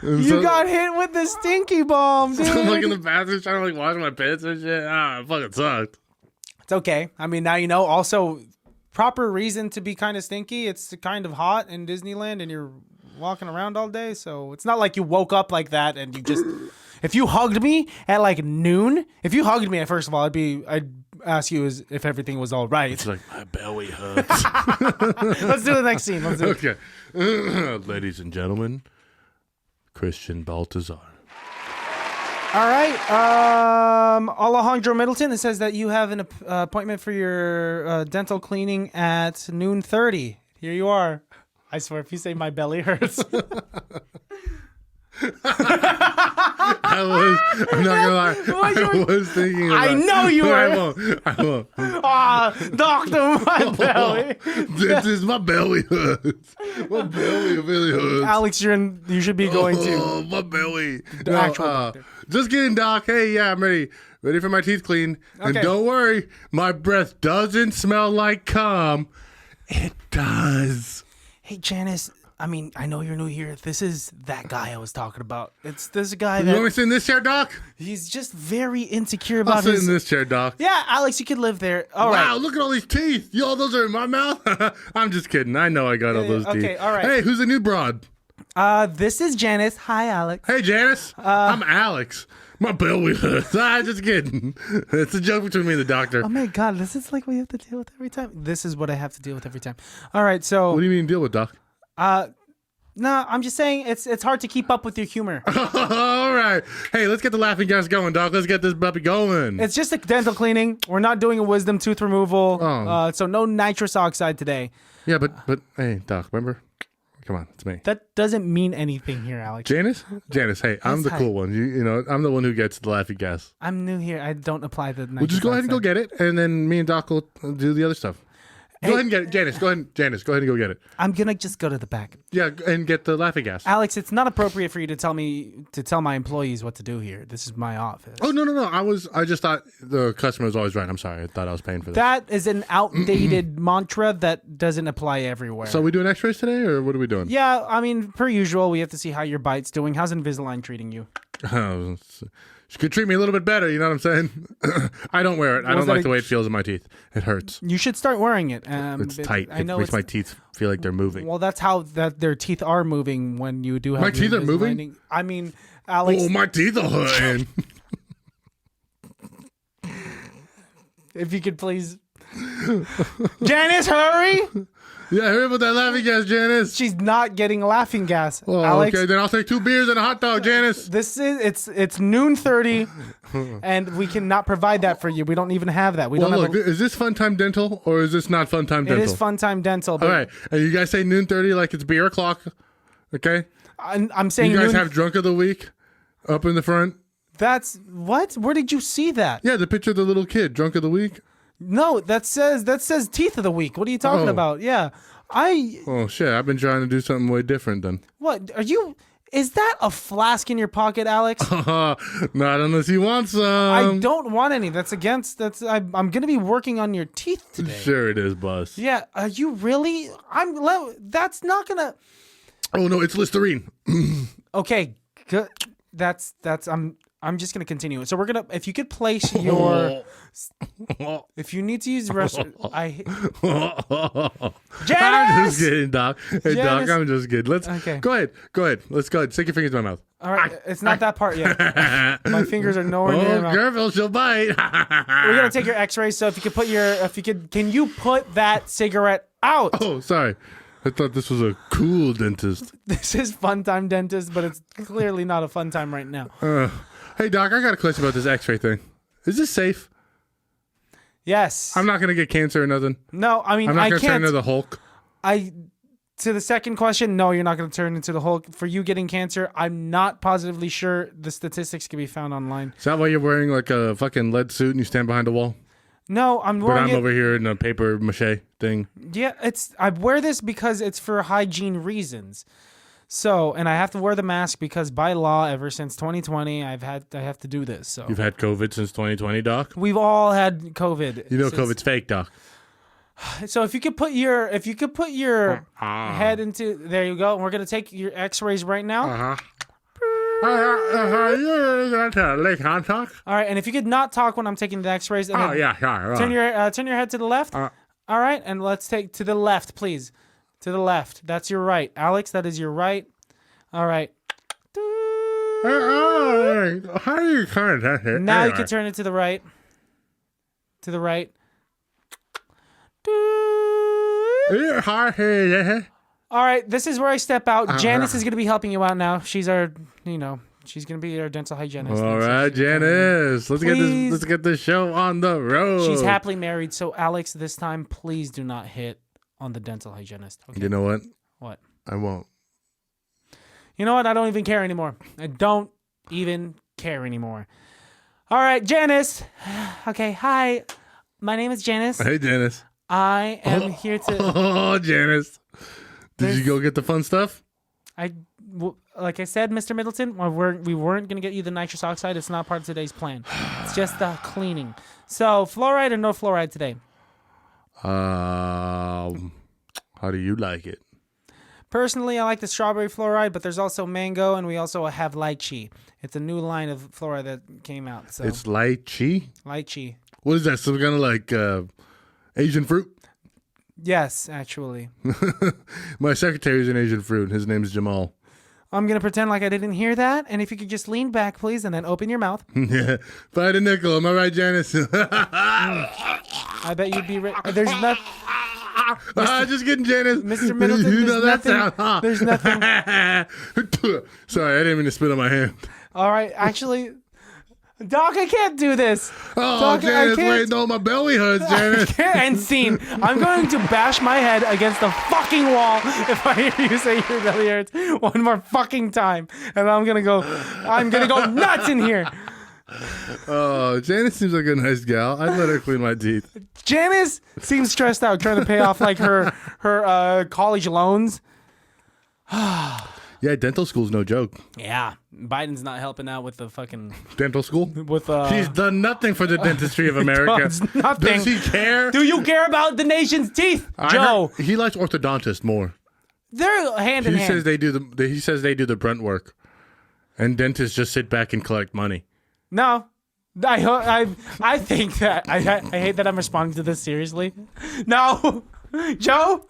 And You got hit with the stinky bomb, dude. So I'm like in the bathroom trying to wash my pants and shit. It fucking sucked. It's okay. I mean, now you know. Also, proper reason to be kind of stinky. It's kind of hot in Disneyland and you're walking around all day. So it's not like you woke up like that and you just... If you hugged me at like noon, first of all, I'd ask you if everything was all right. It's like, my belly hurts. Let's do the next scene. Let's do it. Okay. Ladies and gentlemen, Christian Baltazar. All right. Alejandro Middleton, it says that you have an appointment for your dental cleaning at 12:30. Here you are. I swear, if you say my belly hurts. I'm not gonna lie. I was thinking about I know you were. I won't. Doctor, my belly. This is my belly hurts. My belly really hurts. Alex, you should be going to. Oh, my belly. The actual doctor. Just kidding, Doc. Hey, yeah, I'm ready. Ready for my teeth clean. And Okay. don't worry, my breath doesn't smell like cum. It does. Hey, Janice. I mean, I know you're new here. This is that guy I was talking about. It's this guy You want me that to sit in this chair, Doc? he's just very insecure I'll about sit his. in this chair, Doc. Yeah, Alex, you could live there. All Wow, right. look at all these teeth. Yo, those are in my mouth? I'm just kidding. I know I got all those teeth. okay, all right. Hey, who's the new broad? This is Janice. Hi, Alex. Hey, Janice. I'm Alex. My belly hurts. Just kidding. It's a joke between me and the doctor. Oh my God, this is like what you have to deal with every time. This is what I have to deal with every time. All right, so What do you mean deal with, Doc? No, I'm just saying it's hard to keep up with your humor. All right. Hey, let's get the laughing gas going, dog. Let's get this puppy going. It's just a dental cleaning. We're not doing a wisdom tooth removal. Oh. So no nitrous oxide today. Yeah, but hey, doc, remember? Come on, it's me. That doesn't mean anything here, Alex. Janice, hey, I'm the hi. cool one. You know, I'm the one who gets the laughing gas. I'm new here. I don't apply the nitrous Well, just go ahead and go get it, and then me and Doc will do the other stuff. Go ahead and get it, Janice. Go ahead and go get it. I'm gonna just go to the back. Yeah, and get the laughing gas. Alex, it's not appropriate for you to tell my employees what to do here. This is my office. Oh no! I just thought the customer was always right. I'm sorry. I thought I was paying for that. That is an outdated mantra that doesn't apply everywhere. So are we doing X-rays today, or what are we doing? Yeah, I mean, per usual, we have to see how your bite's doing. How's Invisalign treating you? Oh, she could treat me a little bit better. You know what I'm saying? I don't wear it. I don't like the way it feels in my teeth. It hurts. You should start wearing it. It's tight. I know it makes my teeth feel like they're moving. Well, that's how their teeth are moving when you do have My your teeth are moving? Invisalign. I mean, Alex, Oh, my teeth are hurting. if you could please, Janice, hurry! Yeah, hurry up with that laughing gas, Janice. She's not getting laughing gas. Oh, Alex, okay, then I'll take 2 beers and a hot dog, Janice. this is it's noon 30, and we cannot provide that for you. We don't even have that. We Well, don't look, have. is this Fun Time Dental or is this not Fun Time It Dental? is Fun Time Dental. But All right, and you guys say noon 30 like it's beer o'clock, okay? I'm saying You guys noon, have Drunk of the Week up in the front? that's what? Where did you see that? Yeah, the picture of the little kid, Drunk of the Week. No, that says Teeth of the Week. What are you talking Oh. about? Yeah. Oh, shit, I've been trying to do something way different then. What are you? Is that a flask in your pocket, Alex? Not unless you want some. I don't want any. I'm gonna be working on your teeth today. Sure it is, boss. Yeah. Are you really? That's not gonna. Oh, no, it's Listerine. Okay. Good. I'm just gonna continue. So we're gonna. If you could place your. If you need to use the restroom, I'm Janice! just kidding, Doc. Hey, Janice! Doc, I'm just kidding. Okay. Go ahead. Let's go ahead. Stick your fingers in my mouth. All right, it's not that part yet. My fingers are nowhere near. Oh, my- careful, she'll bite. We're gonna take your X-rays. So can you put that cigarette out? Oh, sorry. I thought this was a cool dentist. This is Fun Time Dentist, but it's clearly not a fun time right now. Hey, Doc, I got a question about this X-ray thing. Is this safe? Yes. I'm not gonna get cancer or nothing. No, I mean I'm not I gonna turn can't. into the Hulk. To the second question, no, you're not going to turn into the Hulk. For you getting cancer, I'm not positively sure. The statistics can be found online. Is that why you're wearing like a fucking lead suit and you stand behind a wall? No, I'm But wearing I'm it. over here in a paper mache thing. Yeah, I wear this because it's for hygiene reasons. So, and I have to wear the mask because by law, ever since 2020, I have to do this. So You've had COVID since 2020, Doc? we've all had COVID. You know since- COVID's fake, Doc. So if you could put your head into there, you go. And we're gonna take your X-rays right now. You're gonna tell Lake Talk? All right, and if you could not talk when I'm taking the X-rays, and Oh, then yeah, sure. turn your head to the left. All right, and let's take to the left, please. To the left. That's your right, Alex. That is your right. All right. How do you turn that? Now you can turn it to the right. To the right. All right, this is where I step out. Janice is going to be helping you out now. She's our, she's going to be our dental hygienist. All right, Janice. Please. Let's get this show on the road. She's happily married. So, Alex, this time, please do not hit on the dental hygienist. Okay? You know what? What? I won't. You know what? I don't even care anymore. I don't even care anymore. All right, Janice. Okay, hi. My name is Janice. Hey, Janice. I am here to. Oh, Janice. Did you go get the fun stuff? Like I said, Mr. Middleton, we weren't going to get you the nitrous oxide. It's not part of today's plan. It's just the cleaning. So, fluoride or no fluoride today? How do you like it? Personally, I like the strawberry fluoride, but there's also mango, and we also have lychee. It's a new line of fluoride that came out. So It's lychee? lychee. What is that? Some kind of like Asian fruit? Yes, actually. My secretary's an Asian fruit. His name's Jamal. I'm going to pretend like I didn't hear that, and if you could just lean back, please, and then open your mouth. Yeah. Buy the nickel. Am I right, Janice? I bet you'd be there's not. Just kidding, Janice. Mr. Middleton, You know there's that sound, nothing- huh? there's nothing. Sorry, I didn't mean to spit on my hand. All right, actually, Doc, I can't do this. Oh, Doc, Janice, I can't. wait, no, my belly hurts, Janice. End scene. I'm going to bash my head against the fucking wall if I hear you say your belly hurts one more fucking time, and I'm gonna go nuts in here. Oh, Janice seems like a nice gal. I'd let her clean my teeth. Janice seems stressed out trying to pay off like her college loans. Yeah, dental school's no joke. Yeah, Biden's not helping out with the fucking Dental school? with He's done nothing for the dentistry of America. does nothing. Does he care? Do you care about the nation's teeth, Joe? He likes orthodontists more. They're hand in He hand. says they do the brunt work, and dentists just sit back and collect money. No, I think that I hate that I'm responding to this seriously. No, Joe,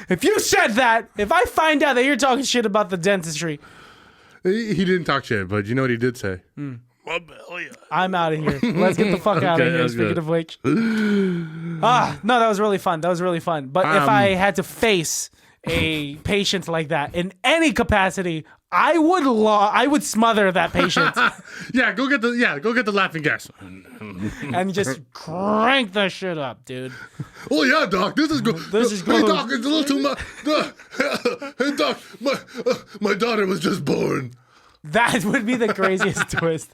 if you said that, if I find out that you're talking shit about the dentistry, He didn't talk shit, but you know what he did say? My belly. I'm out of here. Let's get the fuck out of Okay, here. that's Speaking good. of which, no, that was really fun. But if I had to face a patient like that in any capacity, I would smother that patient Yeah, go get the laughing gas. and just crank the shit up, dude. Oh yeah, doc, this is good. This is Hey, good. doc, it's a little too much. Hey, doc, my daughter was just born. That would be the craziest twist.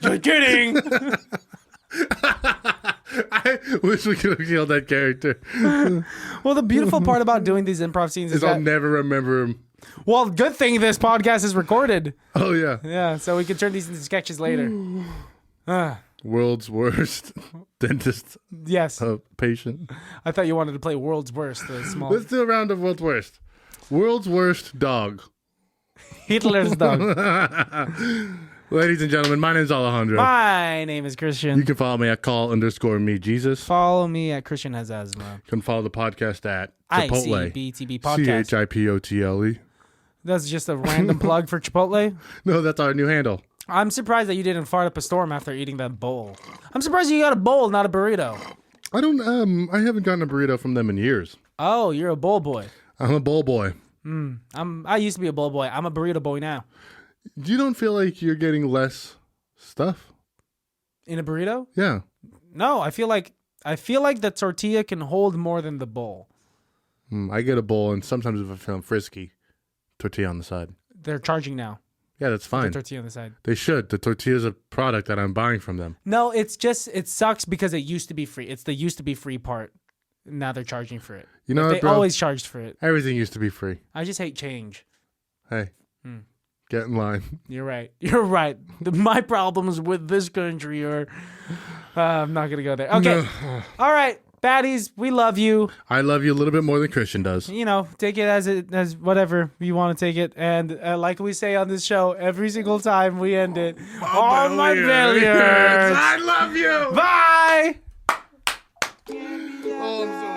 You're kidding. I wish we could have killed that character. Well, the beautiful part about doing these improv scenes is I'll that, never remember him. well, good thing this podcast is recorded. Oh yeah, Yeah, so we can turn these into sketches later. world's worst dentist Yes. patient. I thought you wanted to play World's Worst, the small Let's do a round of world's worst. World's worst dog. Hitler's dog. Ladies and gentlemen, my name's Alejandro. My name is Christian. You can follow me at call_me_Jesus. Follow me at Christian Has Asthma. You can follow the podcast at Chipotle. ICBTB podcast. CHIPOTLE. That's just a random plug for Chipotle. No, that's our new handle. I'm surprised that you didn't fart up a storm after eating that bowl. I'm surprised you got a bowl, not a burrito. I haven't gotten a burrito from them in years. Oh, you're a bowl boy. I'm a bowl boy. I used to be a bowl boy. I'm a burrito boy now. You don't feel like you're getting less stuff? In a burrito? Yeah. No, I feel like the tortilla can hold more than the bowl. I get a bowl, and sometimes if I feel frisky, tortilla on the side. They're charging now. Yeah, that's The fine. tortilla on the side. They should. The tortilla is a product that I'm buying from them. No, it's just it sucks because it used to be free. It's the used to be free part. Now they're charging for it. You know Like, what, they bro? always charged for it. Everything used to be free. I just hate change. Hey, get in line. You're right. You're right. My problems with this country are. I'm not gonna go there. Okay. No. All right, baddies. We love you. I love you a little bit more than Christian does. You know, take it as whatever you want to take it. And like we say on this show, every single time we end it, all my billiards. I love you. Bye. Oh, I'm so